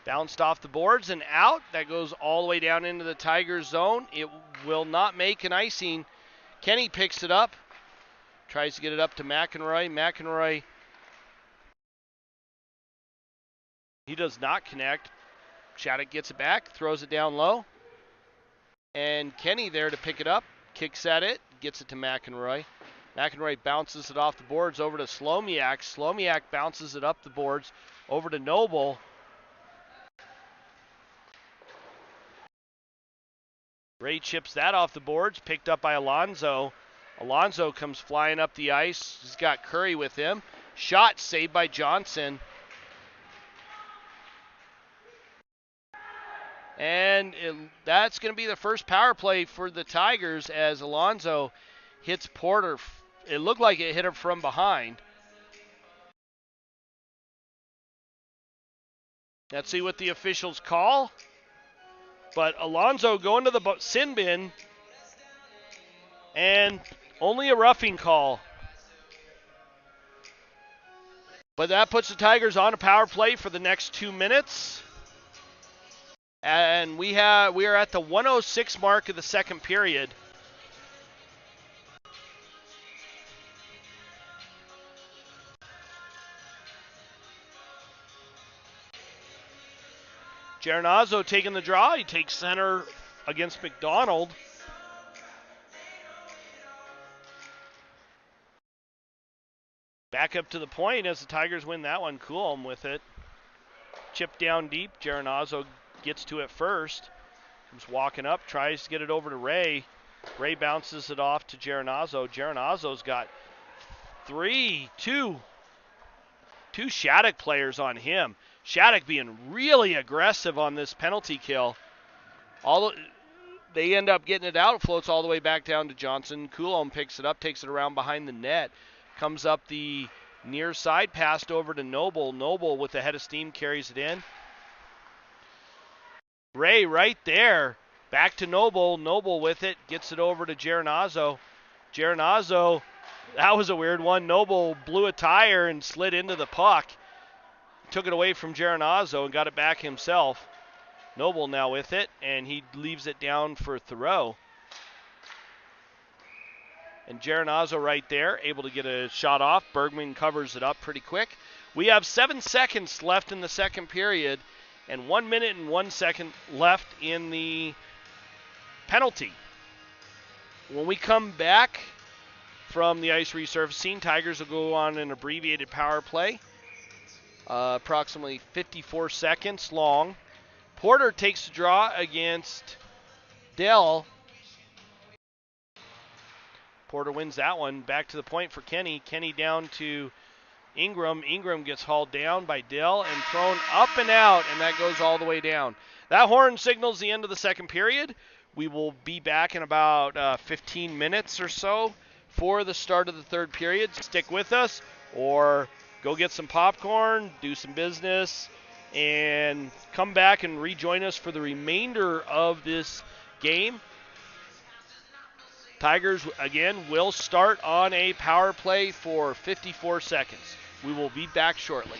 Bounced off the boards and out. That goes all the way down into the Tigers zone. It will not make an icing. Kenny picks it up, tries to get it up to McEnroy. McEnroy, he does not connect. Shattuck gets it back, throws it down low. And Kenny there to pick it up, kicks at it, gets it to McEnroy. McEnroy bounces it off the boards over to Slomiak. Slomiak bounces it up the boards over to Noble. Ray chips that off the boards, picked up by Alonzo. Alonzo comes flying up the ice. He's got Curry with him. Shot saved by Johnson. And that's going to be the first power play for the Tigers as Alonzo hits Porter. It looked like it hit him from behind. Let's see what the officials call. But Alonzo going to the sin bin, and only a roughing call. But that puts the Tigers on a power play for the next 2 minutes. And we are at the 1:06 mark of the second period. Geronazzo taking the draw. He takes center against McDonald. Back up to the point as the Tigers win that one. Coolum with it. Chip down deep. Geronazzo gets to it first. Comes walking up, tries to get it over to Ray. Ray bounces it off to Geronazzo. Geronazzo's got two Shattuck players on him. Shattuck being really aggressive on this penalty kill. They end up getting it out. It floats all the way back down to Johnson. Coulomb picks it up, takes it around behind the net. Comes up the near side, passed over to Noble. Noble with the head of steam carries it in. Ray right there. Back to Noble. Noble with it. Gets it over to Geronazzo. Geronazzo, that was a weird one. Noble blew a tire and slid into the puck. Took it away from Geronazzo and got it back himself. Noble now with it, and he leaves it down for Thoreau. And Geronazzo right there, able to get a shot off. Bergman covers it up pretty quick. We have 7 seconds left in the second period, and 1 minute and 1 second left in the penalty. When we come back from the ice resurfacing, Tigers will go on an abbreviated power play. Approximately 54 seconds long. Porter takes the draw against Dell. Porter wins that one. Back to the point for Kenny. Kenny down to Ingram. Ingram gets hauled down by Dill and thrown up and out, and that goes all the way down. That horn signals the end of the second period. We will be back in about 15 minutes or so for the start of the third period. Stick with us or go get some popcorn, do some business, and come back and rejoin us for the remainder of this game. Tigers, again, will start on a power play for 54 seconds. We will be back shortly.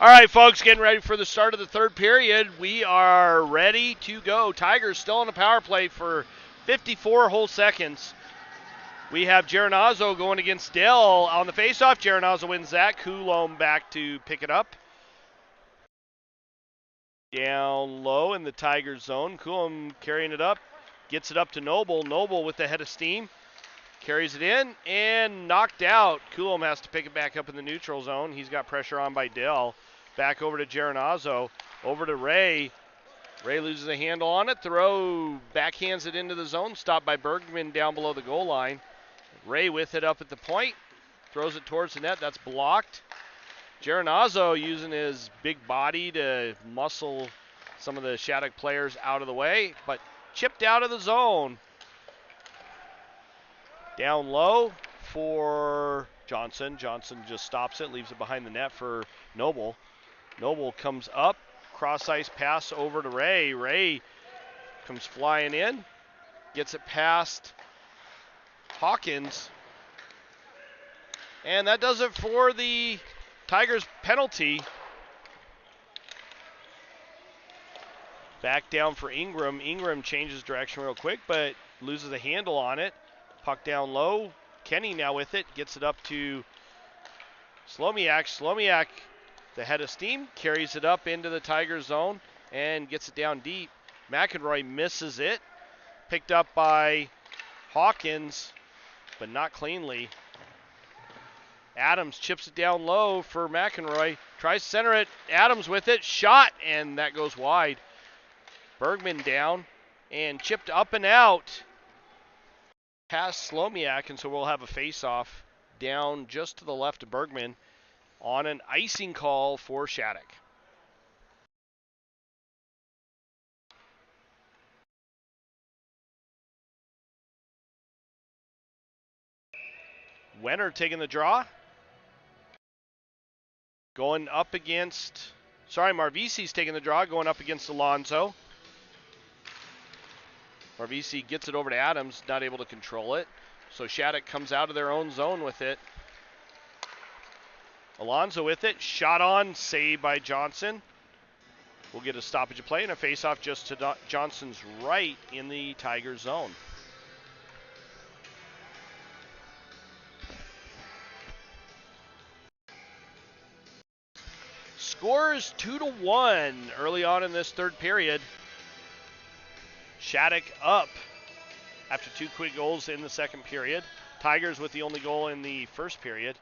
All right, folks, getting ready for the start of the third period. We are ready to go. Tigers still on the power play for 54 whole seconds. We have Geronazzo going against Dell on the faceoff. Geronazzo wins that. Coulomb back to pick it up. Down low in the Tigers zone. Coulomb carrying it up. Gets it up to Noble. Noble with the head of steam. Carries it in and knocked out. Coulomb has to pick it back up in the neutral zone. He's got pressure on by Dell. Back over to Geronazzo. Over to Ray. Ray loses a handle on it. Throw backhands it into the zone. Stopped by Bergman down below the goal line. Ray with it up at the point. Throws it towards the net. That's blocked. Geronazzo using his big body to muscle some of the Shattuck players out of the way, but chipped out of the zone. Down low for Johnson. Johnson just stops it, leaves it behind the net for Noble. Noble comes up, cross-ice pass over to Ray. Ray comes flying in, gets it past Hawkins. And that does it for the Tigers penalty. Back down for Ingram. Ingram changes direction real quick, but loses a handle on it. Puck down low. Kenny now with it. Gets it up to Slomiak. Slomiak, the head of steam, carries it up into the Tiger zone and gets it down deep. McEnroy misses it. Picked up by Hawkins, but not cleanly. Adams chips it down low for McEnroy. Tries to center it. Adams with it. Shot, and that goes wide. Bergman down and chipped up and out past Slomiak, and so we'll have a face-off down just to the left of Bergman on an icing call for Shattuck. Wenner taking the draw. Going up against, Marvisi's taking the draw, going up against Alonso. Marvisi gets it over to Adams, not able to control it. So Shattuck comes out of their own zone with it. Alonso with it, shot on, saved by Johnson. We'll get a stoppage of play and a face-off just to Johnson's right in the Tiger zone. Scores 2-1 early on in this third period. Shattuck up after two quick goals in the second period. Tigers with the only goal in the first period.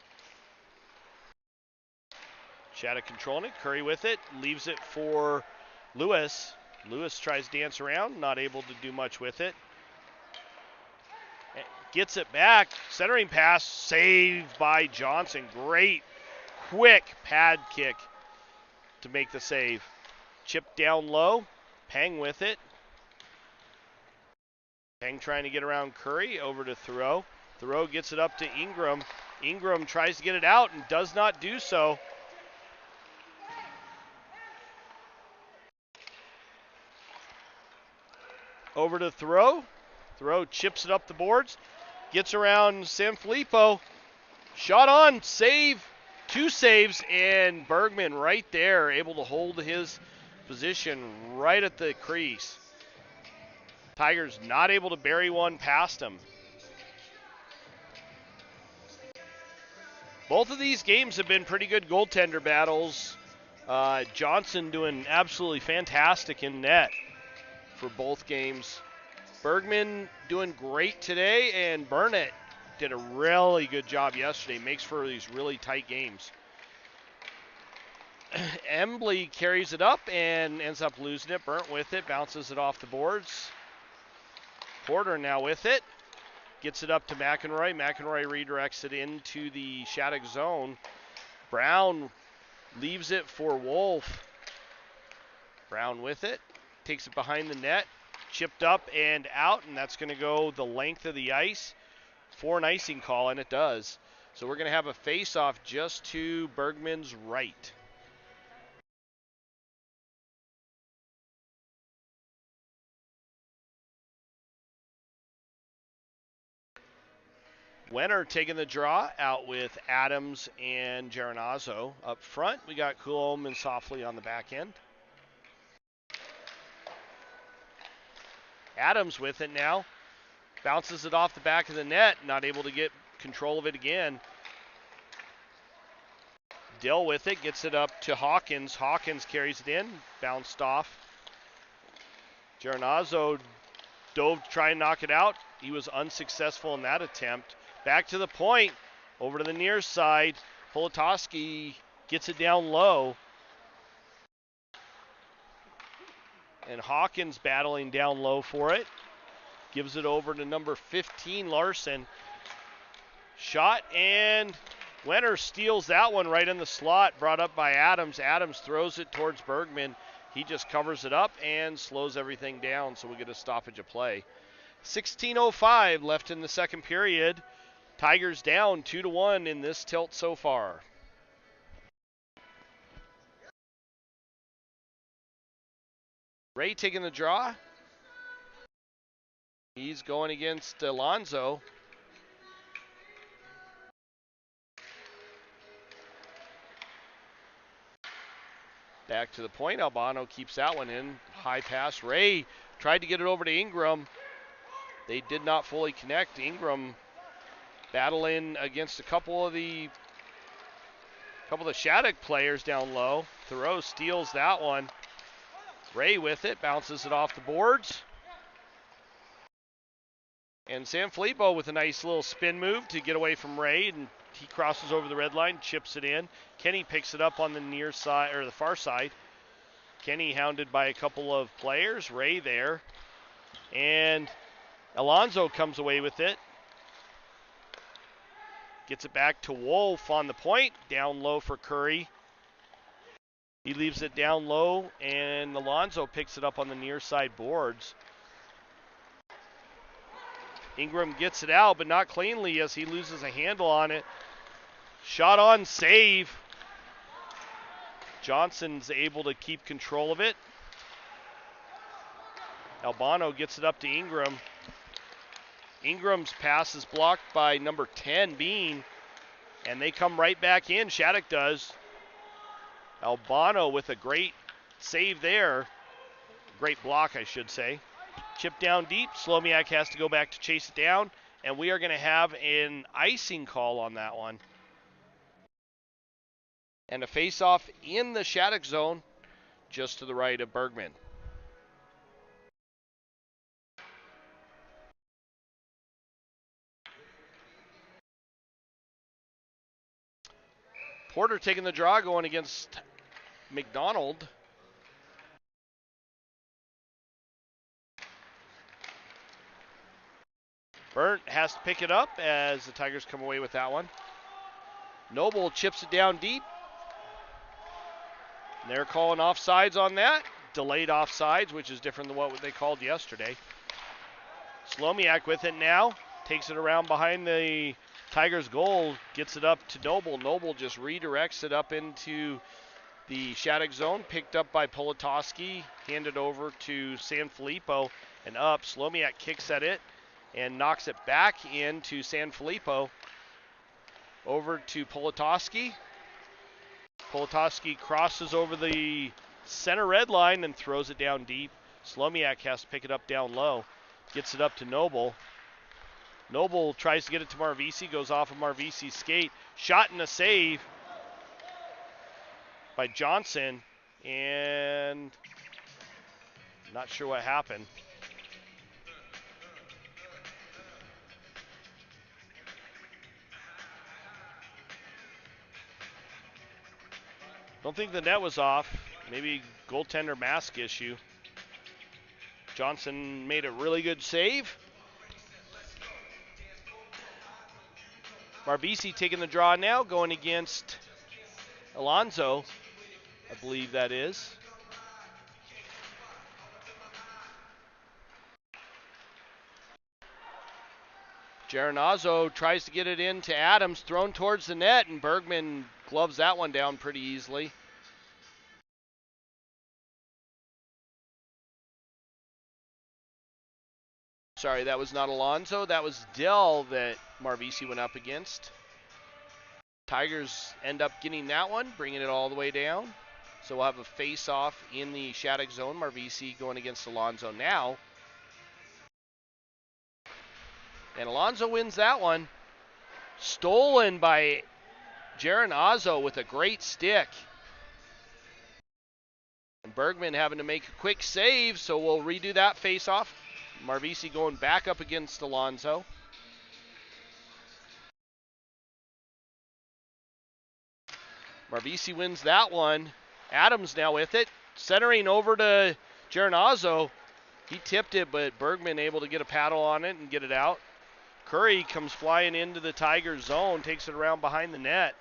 Shattuck controlling it. Curry with it. Leaves it for Lewis. Lewis tries to dance around. Not able to do much with it. Gets it back. Centering pass. Saved by Johnson. Great quick pad kick to make the save. Chip down low. Pang with it. Pang trying to get around Curry. Over to Thoreau. Thoreau gets it up to Ingram. Ingram tries to get it out and does not do so. Over to Thoreau. Thoreau chips it up the boards. Gets around Sanfilippo. Shot on. Save. Two saves. And Bergman right there able to hold his position right at the crease. Tigers not able to bury one past him. Both of these games have been pretty good goaltender battles. Johnson doing absolutely fantastic in net for both games. Bergman doing great today, and Burnett did a really good job yesterday. Makes for these really tight games. Embley carries it up and ends up losing it. Burnt with it, bounces it off the boards. Porter now with it. Gets it up to McEnroy. McEnroy redirects it into the Shattuck zone. Brown leaves it for Wolf. Brown with it. Takes it behind the net. Chipped up and out, and that's going to go the length of the ice for an icing call, and it does. So we're going to have a face-off just to Bergman's right. Wenner taking the draw out with Adams and Geronazzo. Up front, we got Coulomb and Softly on the back end. Adams with it now. Bounces it off the back of the net, not able to get control of it again. Dill with it, gets it up to Hawkins. Hawkins carries it in, bounced off. Geronazzo dove to try and knock it out. He was unsuccessful in that attempt. Back to the point, over to the near side. Politoski gets it down low. And Hawkins battling down low for it. Gives it over to number 15, Larson. Shot, and Wenner steals that one right in the slot, brought up by Adams. Adams throws it towards Bergman. He just covers it up and slows everything down, so we get a stoppage of play. 16:05 left in the second period. Tigers down 2-1 in this tilt so far. Ray taking the draw. He's going against Alonzo. Back to the point. Albano keeps that one in. High pass. Ray tried to get it over to Ingram. They did not fully connect. Ingram battling against a couple of the Shattuck players down low. Thoreau steals that one. Ray with it, bounces it off the boards. And Sanfilippo with a nice little spin move to get away from Ray, and he crosses over the red line, chips it in. Kenny picks it up on the near side, or the far side. Kenny hounded by a couple of players. Ray there. And Alonzo comes away with it. Gets it back to Wolf on the point. Down low for Curry. He leaves it down low, and Alonzo picks it up on the near side boards. Ingram gets it out, but not cleanly as he loses a handle on it. Shot on, save. Johnson's able to keep control of it. Albano gets it up to Ingram. Ingram's pass is blocked by number 10, Bean, and they come right back in. Shattuck does. Albano with a great save there. Great block, I should say. Chip down deep. Slomiak has to go back to chase it down, and we are going to have an icing call on that one. And a face-off in the Shattuck zone just to the right of Bergman. Porter taking the draw, going against McDonald. Burnt has to pick it up as the Tigers come away with that one. Noble chips it down deep. They're calling offsides on that. Delayed offsides, which is different than what they called yesterday. Slomiak with it now. Takes it around behind the Tigers' goal. Gets it up to Noble. Noble just redirects it up into the Shattuck zone. Picked up by Politoski. Handed over to Sanfilippo and up. Slomiak kicks at it and knocks it back into Sanfilippo. Over to Politoski. Politoski crosses over the center red line and throws it down deep. Slomiak has to pick it up down low. Gets it up to Noble. Noble tries to get it to Marvisi. Goes off of Marvisi's skate. Shot and a save by Johnson. And not sure what happened. Don't think the net was off. Maybe goaltender mask issue. Johnson made a really good save. Marvisi taking the draw now, going against Alonzo, I believe that is. Geronazzo tries to get it into Adams, thrown towards the net, and Bergman gloves that one down pretty easily. Sorry, that was not Alonzo. That was Dell that Marvisi went up against. Tigers end up getting that one, bringing it all the way down. So we'll have a face-off in the Shattuck zone. Marvisi going against Alonzo now. And Alonzo wins that one. Stolen by Jaron Azzo with a great stick. And Bergman having to make a quick save, so we'll redo that face-off. Marvisi going back up against Alonzo. Marvisi wins that one. Adams now with it. Centering over to Jaron Azzo. He tipped it, but Bergman able to get a paddle on it and get it out. Curry comes flying into the Tigers zone, takes it around behind the net.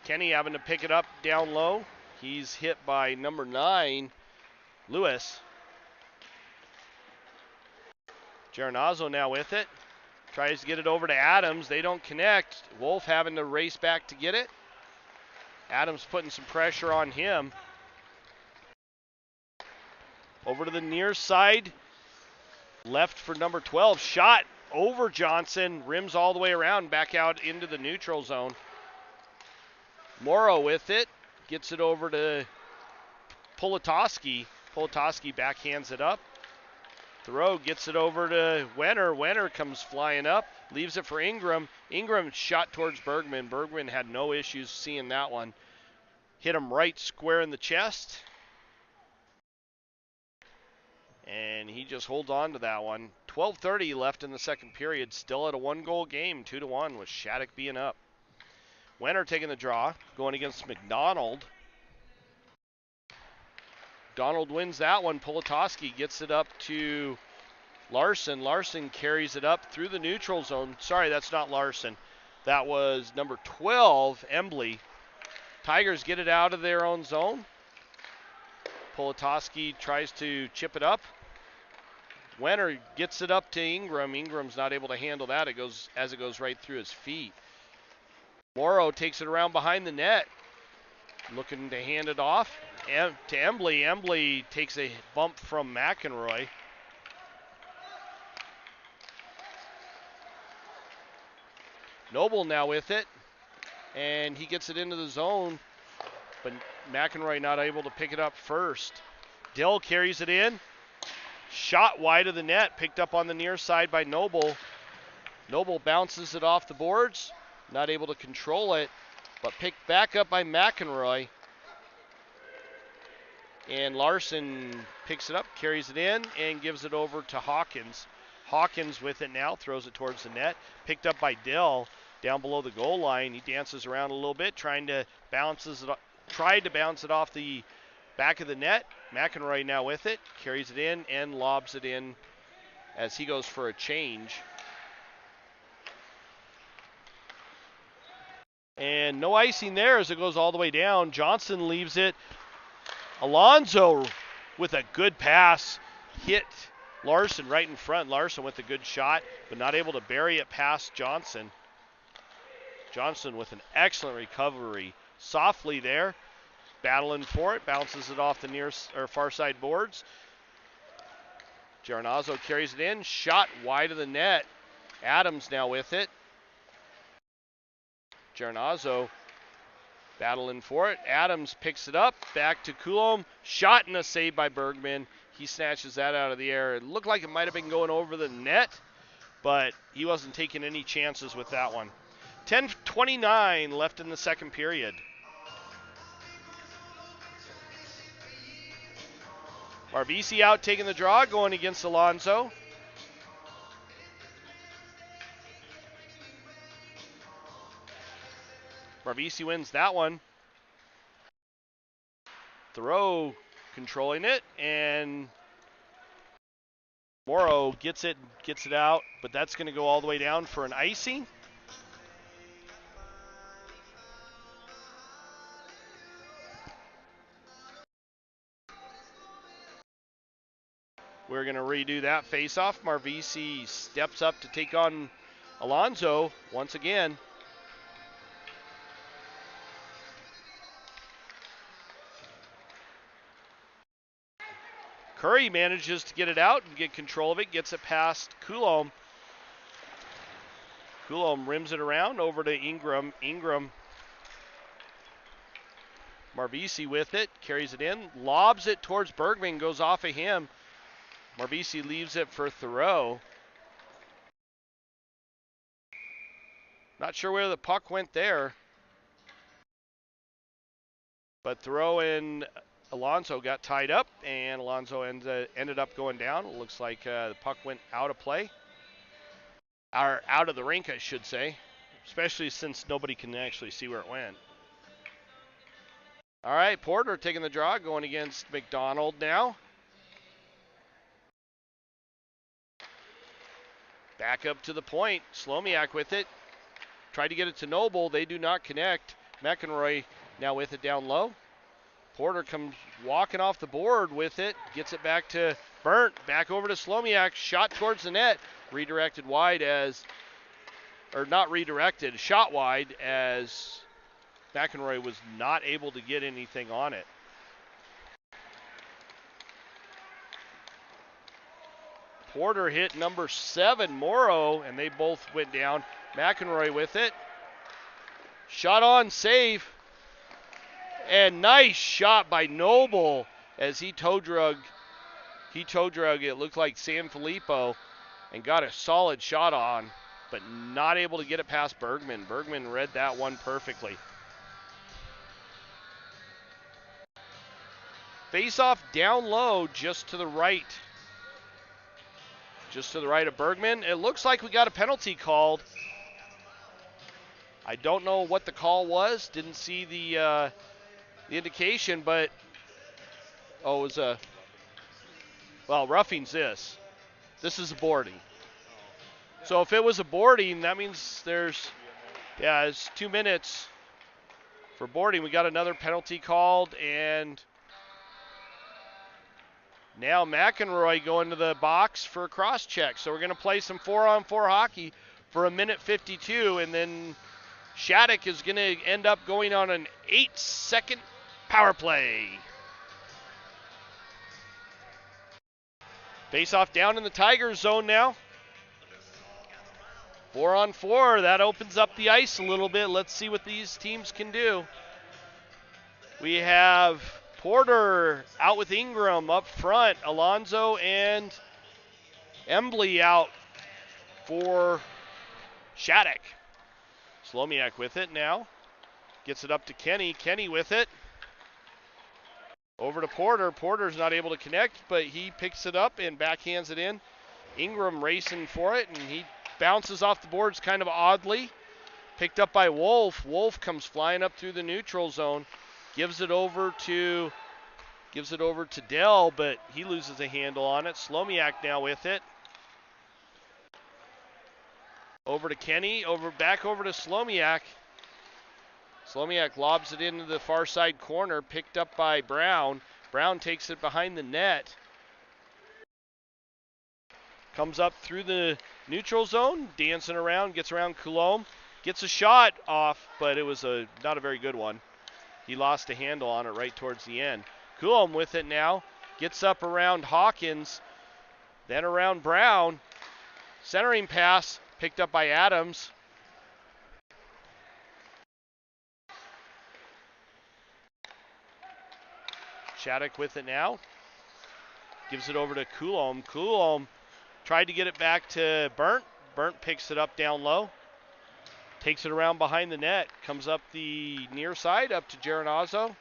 Kenny having to pick it up down low. He's hit by number 9, Lewis. Geronazzo now with it. Tries to get it over to Adams. They don't connect. Wolf having to race back to get it. Adams putting some pressure on him. Over to the near side. Left for number 12. Shot over Johnson. Rims all the way around. Back out into the neutral zone. Morrow with it. Gets it over to Politoski. Politoski backhands it up. Throw gets it over to Wenner. Wenner comes flying up. Leaves it for Ingram. Ingram shot towards Bergman. Bergman had no issues seeing that one. Hit him right square in the chest. And he just holds on to that one. 12:30 left in the second period. Still at a 1-goal game, 2-1 with Shattuck being up. Wenner taking the draw, going against McDonald. Donald wins that one. Politoski gets it up to Larson. Larson carries it up through the neutral zone. Sorry, that's not Larson. That was number 12, Embley. Tigers get it out of their own zone. Politoski tries to chip it up. Wenner gets it up to Ingram. Ingram's not able to handle that. It goes right through his feet. Morrow takes it around behind the net. Looking to hand it off to Embley. Embley takes a bump from McEnroy. Noble now with it. And he gets it into the zone. But McEnroy not able to pick it up first. Dill carries it in. Shot wide of the net. Picked up on the near side by Noble. Noble bounces it off the boards. Not able to control it. But picked back up by McEnroy. And Larson picks it up, carries it in, and gives it over to Hawkins. Hawkins with it now, throws it towards the net. Picked up by Dill down below the goal line. He dances around a little bit, tried to bounce it off the back of the net. McEnroy now with it, carries it in, and lobs it in as he goes for a change. And no icing there as it goes all the way down. Johnson leaves it. Alonzo with a good pass hit Larson right in front. Larson with a good shot, but not able to bury it past Johnson. Johnson with an excellent recovery. Softly there, battling for it. Bounces it off the near or far side boards. Geronazzo carries it in. Shot wide of the net. Adams now with it. Geronazzo battling for it. Adams picks it up. Back to Coulomb. Shot and a save by Bergman. He snatches that out of the air. It looked like it might have been going over the net, but he wasn't taking any chances with that one. 10:29 left in the second period. Marvisi out taking the draw, going against Alonzo. Marvisi wins that one. Thoreau controlling it, and Morrow gets it out, but that's going to go all the way down for an icing. We're going to redo that face-off. Marvisi steps up to take on Alonzo once again. Curry manages to get it out and get control of it, gets it past Coulomb. Coulomb rims it around over to Ingram. Ingram, Marbisi with it, carries it in, lobs it towards Bergman, goes off of him. Marbisi leaves it for Thoreau. Not sure where the puck went there. But Thoreau and Alonso got tied up, and Alonso ended up going down. It looks like the puck went out of play. Or out of the rink, I should say. Especially since nobody can actually see where it went. All right, Porter taking the draw, going against McDonald now. Back up to the point. Slomiak with it. Tried to get it to Noble. They do not connect. McEnroy now with it down low. Porter comes walking off the board with it. Gets it back to Burnt. Back over to Slomiak. Shot towards the net. Redirected wide as, or not redirected, shot wide as McEnroy was not able to get anything on it. Porter hit number 7, Morrow, and they both went down. McEnroy with it. Shot on, save. And nice shot by Noble as he toe drug. It looked like San Filippo and got a solid shot on, but not able to get it past Bergman. Bergman read that one perfectly. Face off down low just to the right. Just to the right of Bergman. It looks like we got a penalty called. I don't know what the call was. Didn't see the indication, but it was a, well, roughing's this. This is a boarding. So if it was a boarding, that means it's 2 minutes for boarding. We got another penalty called, and now McEnroy going to the box for a cross check. So we're going to play some 4-on-4 hockey for 1:52, and then Shattuck is going to end up going on an 8-second power play. Face off down in the Tigers zone now. 4-on-4, that opens up the ice a little bit. Let's see what these teams can do. We have Porter out with Ingram up front. Alonso and Embley out for Shattuck. Slomiak with it now. Gets it up to Kenny. Kenny with it. Over to Porter. Porter's not able to connect, but he picks it up and backhands it in. Ingram racing for it, and he bounces off the boards kind of oddly. Picked up by Wolf. Wolf comes flying up through the neutral zone. Gives it over to Dell, but he loses a handle on it. Slomiak now with it. Over to Kenny. Back over to Slomiak. Slomiak lobs it into the far side corner, picked up by Brown. Brown takes it behind the net. Comes up through the neutral zone, dancing around, gets around Coulomb. Gets a shot off, but it was not a very good one. He lost a handle on it right towards the end. Coulomb with it now. Gets up around Hawkins, then around Brown. Centering pass, picked up by Adams. Shattuck with it now. Gives it over to Coulomb. Coulomb tried to get it back to Burnt. Burnt picks it up down low. Takes it around behind the net. Comes up the near side up to Geronazzo.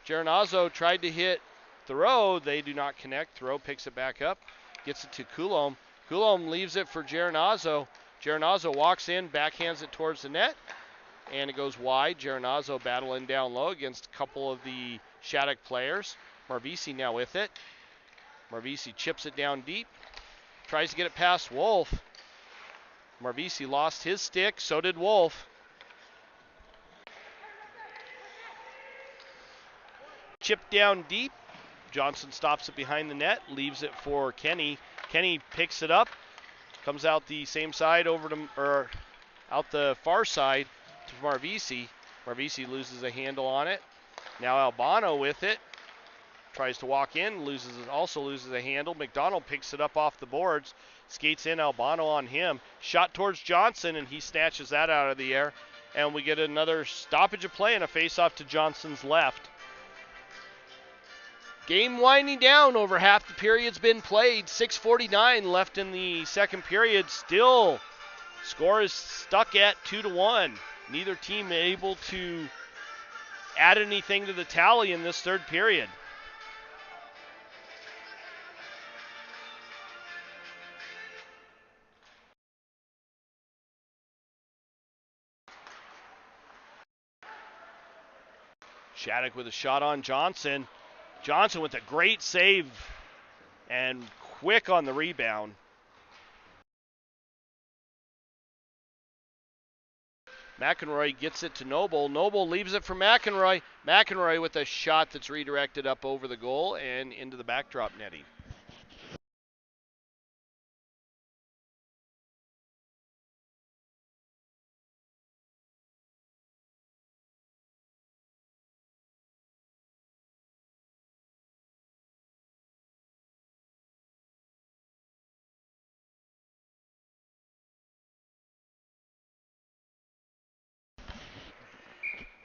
Geronazzo tried to hit Thoreau. They do not connect. Thoreau picks it back up. Gets it to Coulomb. Coulomb leaves it for Geronazzo. Geronazzo walks in, backhands it towards the net, and it goes wide. Geronazzo battling down low against a couple of the Shattuck players. Marbisi now with it. Marbisi chips it down deep. Tries to get it past Wolf. Marbisi lost his stick, so did Wolf. Chip down deep. Johnson stops it behind the net, leaves it for Kenny. Kenny picks it up, comes out the same side out the far side to Marbisi. Marbisi loses a handle on it. Now Albano with it. tries to walk in, also loses a handle. McDonald picks it up off the boards, skates in, Albano on him. Shot towards Johnson, and he snatches that out of the air. And we get another stoppage of play and a face-off to Johnson's left. Game winding down, over half the period's been played. 6:49 left in the second period. Still, score is stuck at 2-1. Neither team able to add anything to the tally in this third period. Shattuck with a shot on Johnson. Johnson with a great save and quick on the rebound. McEnroy gets it to Noble. Noble leaves it for McEnroy. McEnroy with a shot that's redirected up over the goal and into the backdrop netting.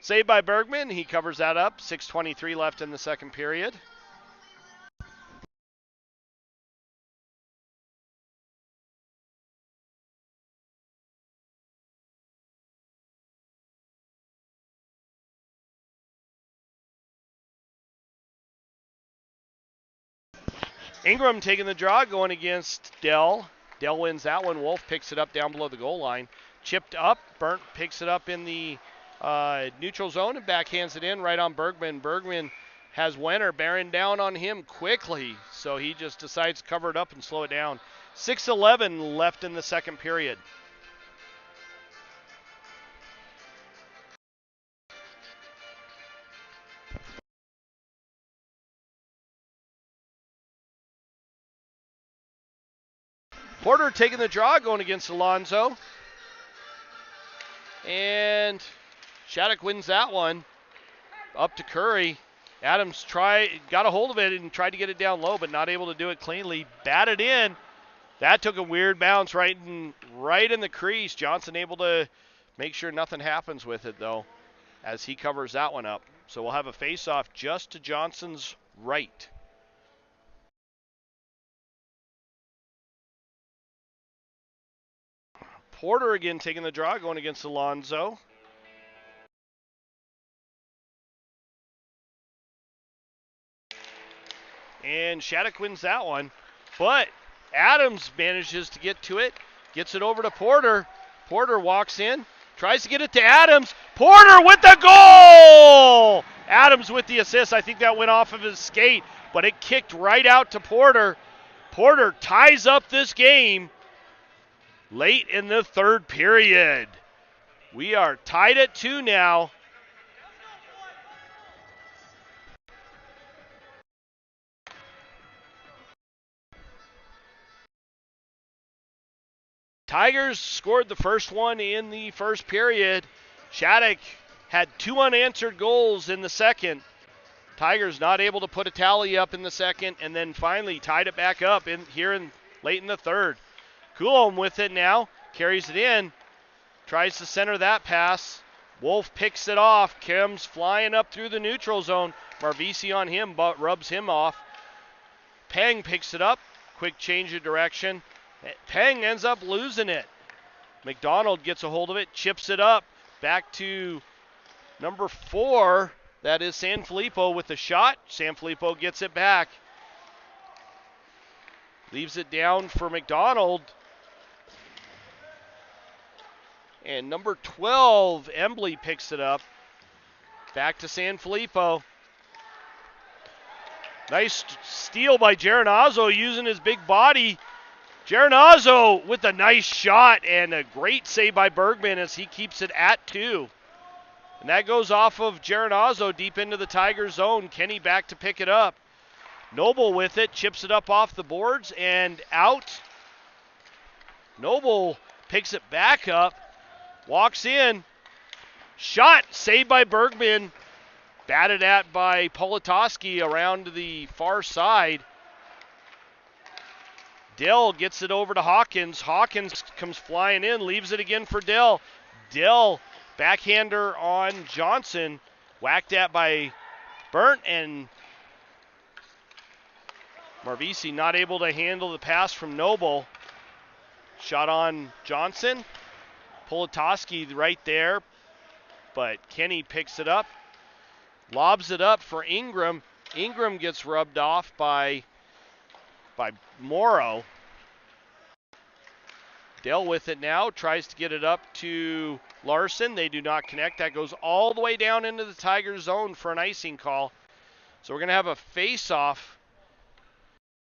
Saved by Bergman. He covers that up. 6:23 left in the second period. Ingram taking the draw, going against Dell. Dell wins that one. Wolf picks it up down below the goal line. Chipped up. Burnt picks it up in the neutral zone and backhands it in right on Bergman. Bergman has Wenner bearing down on him quickly, so he just decides to cover it up and slow it down. 6:11 left in the second period. Porter taking the draw, going against Alonso. And Shattuck wins that one. Up to Curry. Adams got a hold of it and tried to get it down low, but not able to do it cleanly. Batted in. That took a weird bounce right in the crease. Johnson able to make sure nothing happens with it, though, as he covers that one up. So we'll have a face-off just to Johnson's right. Porter again taking the draw, going against Alonso. And Shattuck wins that one. But Adams manages to get to it, gets it over to Porter. Porter walks in, tries to get it to Adams. Porter with the goal! Adams with the assist. I think that went off of his skate, but it kicked right out to Porter. Porter ties up this game late in the third period. We are tied at 2 now. Tigers scored the first one in the first period. Shattuck had 2 unanswered goals in the second. Tigers not able to put a tally up in the second, and then finally tied it back up late in the third. Coulomb with it now, carries it in, tries to center that pass. Wolf picks it off, comes flying up through the neutral zone. Marvisi on him, but rubs him off. Peng picks it up, quick change of direction. Peng ends up losing it. McDonald gets a hold of it, chips it up, back to number 4. That is Sanfilippo with the shot. Sanfilippo gets it back. Leaves it down for McDonald. And number 12, Embley picks it up. Back to Sanfilippo. Nice steal by Geronazzo using his big body. Geronazzo with a nice shot and a great save by Bergman as he keeps it at 2. And that goes off of Geronazzo deep into the Tiger zone. Kenny back to pick it up. Noble with it, chips it up off the boards and out. Noble picks it back up, walks in. Shot, saved by Bergman. Batted at by Politoski around to the far side. Dill gets it over to Hawkins. Hawkins comes flying in, leaves it again for Dill. Dill, backhander on Johnson, whacked at by Burnt, and Marvisi not able to handle the pass from Noble. Shot on Johnson. Politoski right there, but Kenny picks it up. Lobs it up for Ingram. Ingram gets rubbed off by Morrow. Dell with it now, tries to get it up to Larson. They do not connect. That goes all the way down into the Tigers zone for an icing call. So we're going to have a face-off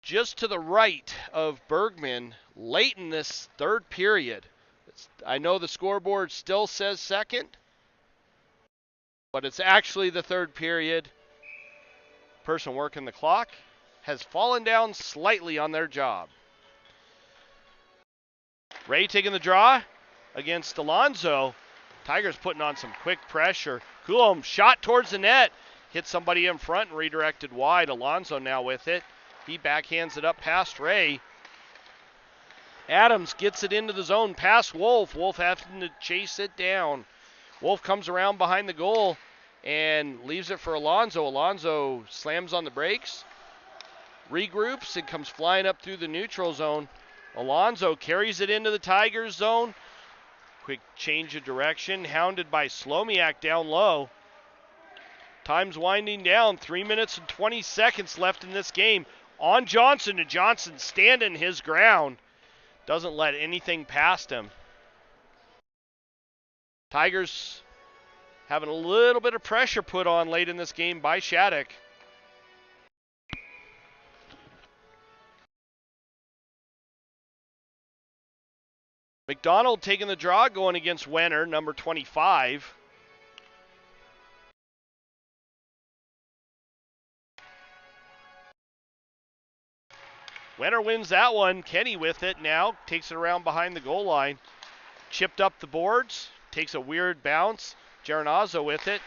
just to the right of Bergman late in this third period. I know the scoreboard still says second, but it's actually the third period. Person working the clock has fallen down slightly on their job. Ray taking the draw against Alonzo. Tigers putting on some quick pressure. Coulomb shot towards the net. Hit somebody in front and redirected wide. Alonzo now with it. He backhands it up past Ray. Adams gets it into the zone past Wolf. Wolf having to chase it down. Wolf comes around behind the goal and leaves it for Alonzo. Alonzo slams on the brakes, regroups, and comes flying up through the neutral zone. Alonzo carries it into the Tigers zone. Quick change of direction, hounded by Slomiak down low. Time's winding down. 3 minutes and 20 seconds left in this game. On Johnson, and Johnson standing his ground. Doesn't let anything past him. Tigers having a little bit of pressure put on late in this game by Shattuck. McDonald taking the draw, going against Wenner, number 25. Wenner wins that one. Kenny with it now, takes it around behind the goal line. Chipped up the boards, takes a weird bounce. Geronazzo with it.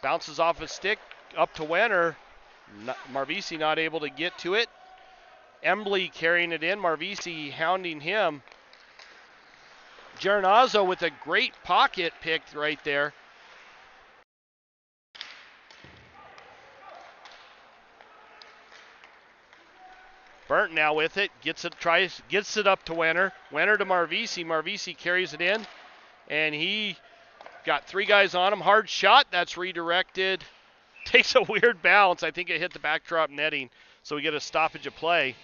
Bounces off his stick, up to Wenner. Marvisi not able to get to it. Embley carrying it in, Marvisi hounding him. Geronazzo with a great pocket pick right there. Burnt now with it, gets it up to Wenner. Wenner to Marvisi. Marvisi carries it in, and he got three guys on him. Hard shot, that's redirected. Takes a weird bounce. I think it hit the backdrop netting, so we get a stoppage of play.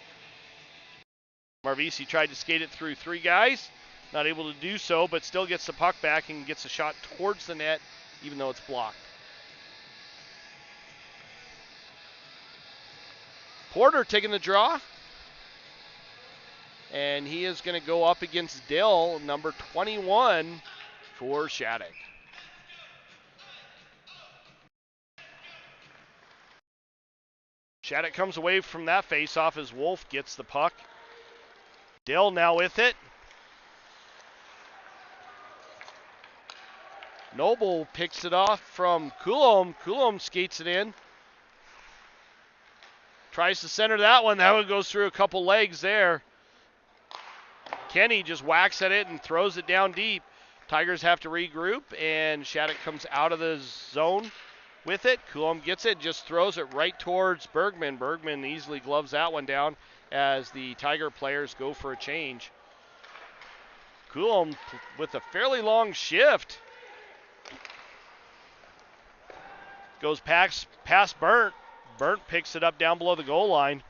Marvisi tried to skate it through three guys, not able to do so, but still gets the puck back and gets a shot towards the net, even though it's blocked. Porter taking the draw, and he is going to go up against Dill, number 21 for Shattuck. Shattuck comes away from that face-off as Wolf gets the puck. Dill now with it. Noble picks it off from Coulomb. Coulomb skates it in. Tries to center that one. That one goes through a couple legs there. Kenny just whacks at it and throws it down deep. Tigers have to regroup, and Shattuck comes out of the zone with it. Coulomb gets it, just throws it right towards Bergman. Bergman easily gloves that one down as the Tiger players go for a change. Coulomb with a fairly long shift. Goes past Burnt. Burnt picks it up down below the goal line.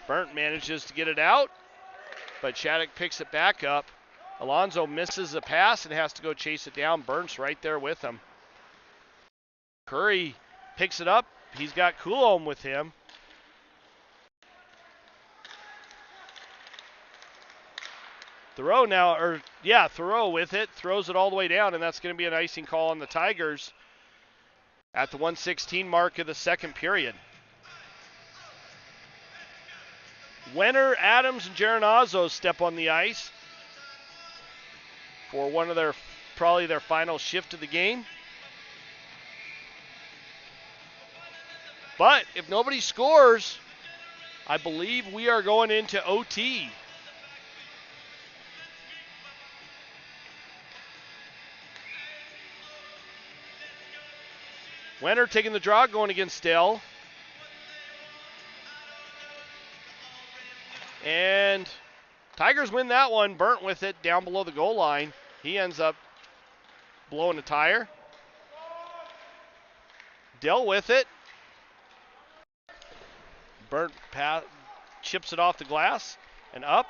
Burnt manages to get it out, but Shattuck picks it back up. Alonzo misses the pass and has to go chase it down. Burnt's right there with him. Curry picks it up. He's got Coulomb with him. Thoreau with it. Throws it all the way down, and that's going to be an icing call on the Tigers at the 1:16 mark of the second period. Wenner, Adams, and Geronazzo step on the ice. for one of their, probably their final shift of the game. But if nobody scores, I believe we are going into OT. Wenner taking the draw, going against Dell. And Tigers win that one. Burnt with it down below the goal line. He ends up blowing a tire. Dell with it. Burnt chips it off the glass and up.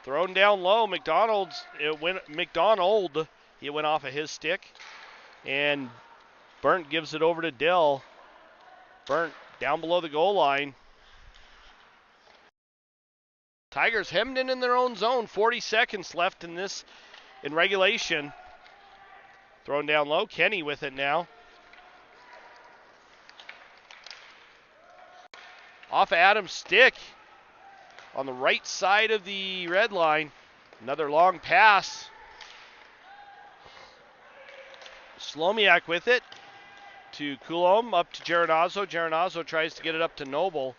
Thrown down low. McDonald, he went off of his stick. And Burnt gives it over to Dell. Burnt down below the goal line. Tigers hemmed in their own zone. 40 seconds left in regulation. Thrown down low. Kenny with it now. Off Adams' stick on the right side of the red line. Another long pass. Slomiak with it to Coulomb, up to Geronazzo. Geronazzo tries to get it up to Noble.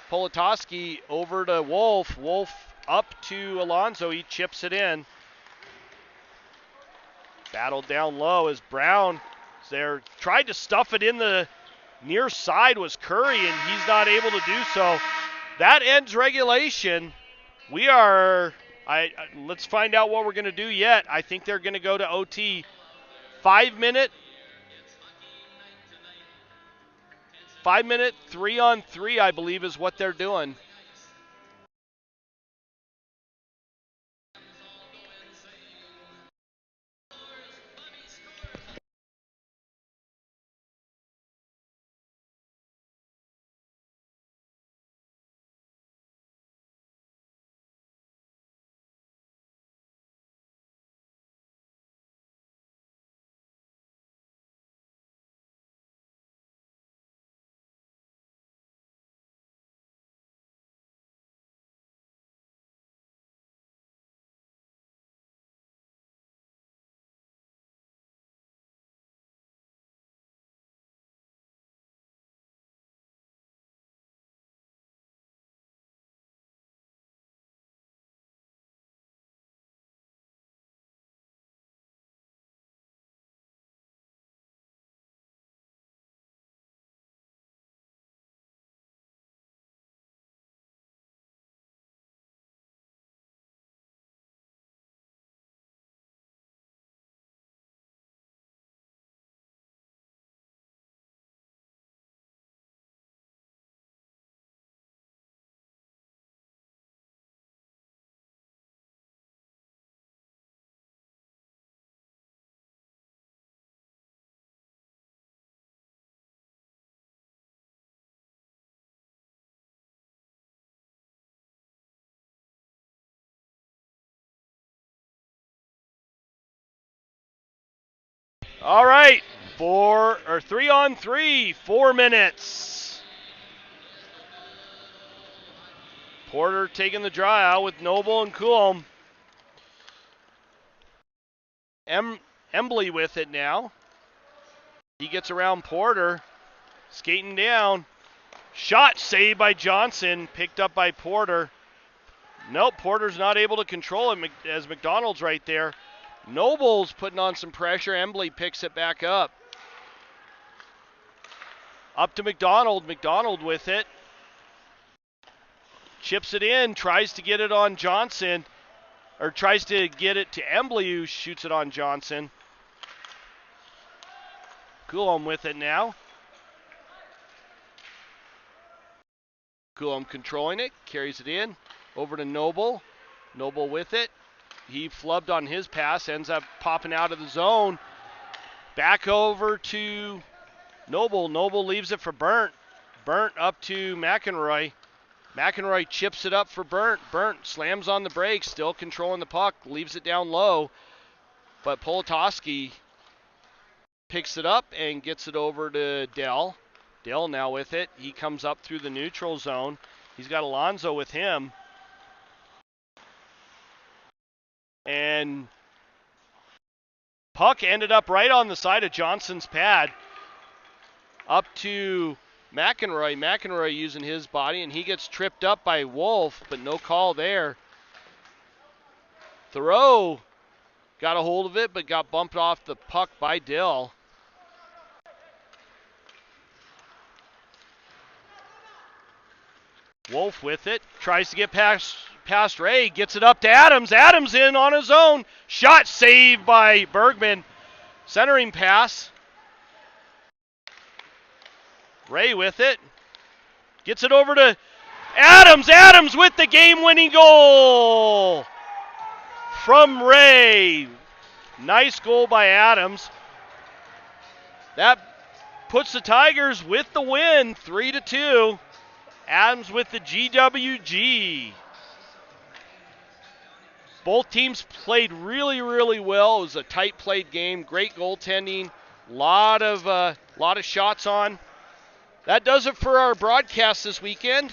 Politoski over to Wolf. Wolf up to Alonso. He chips it in. Battled down low as Brown is there. Tried to stuff it in the near side was Curry, and he's not able to do so. That ends regulation. Let's find out what we're going to do yet. I think they're going to go to OT. 5 minute, 3-on-3, I believe, is what they're doing. All right, 3-on-3, 4 minutes. Porter taking the draw out with Noble and Coulomb. Embley with it now. He gets around Porter, skating down. Shot saved by Johnson, picked up by Porter. Nope, Porter's not able to control it as McDonald's right there. Noble's putting on some pressure. Embley picks it back up. Up to McDonald. McDonald with it. Chips it in. Tries to get it on Johnson. Or tries to get it to Embley, who shoots it on Johnson. Coulomb with it now. Coulomb controlling it. Carries it in. Over to Noble. Noble with it. He flubbed on his pass, ends up popping out of the zone. Back over to Noble. Noble leaves it for Burnt. Burnt up to McEnroy. McEnroy chips it up for Burnt. Burnt slams on the brakes, still controlling the puck, leaves it down low. But Politoski picks it up and gets it over to Dell. Dell now with it. He comes up through the neutral zone. He's got Alonzo with him. And puck ended up right on the side of Johnson's pad. Up to McEnroy. McEnroy using his body, and he gets tripped up by Wolf, but no call there. Thoreau got a hold of it, but got bumped off the puck by Dill. Wolf with it, tries to get past Ray, gets it up to Adams. Adams in on his own. Shot saved by Bergman. Centering pass. Ray with it. Gets it over to Adams. Adams with the game-winning goal from Ray. Nice goal by Adams. That puts the Tigers with the win, 3-2. Adams with the GWG. Both teams played really, really well. It was a tight played game. Great goaltending. Lot of shots on. That does it for our broadcast this weekend.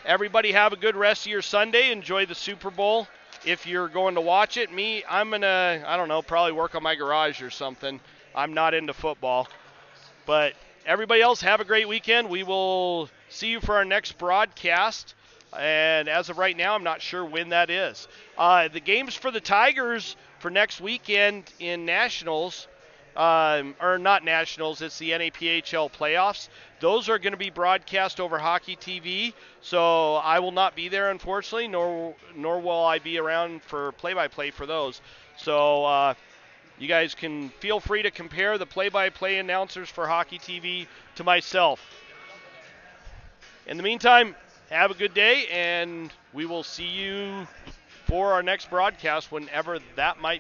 Everybody have a good rest of your Sunday. Enjoy the Super Bowl. If you're going to watch it, I'm going to, I don't know, probably work on my garage or something. I'm not into football. But everybody else, have a great weekend. We will see you for our next broadcast. And as of right now, I'm not sure when that is. The games for the Tigers for next weekend in Nationals, or not Nationals, it's the NAPHL playoffs. Those are going to be broadcast over Hockey TV. So I will not be there, unfortunately, nor will I be around for play-by-play for those. So you guys can feel free to compare the play-by-play announcers for Hockey TV to myself. In the meantime, have a good day, and we will see you for our next broadcast whenever that might be.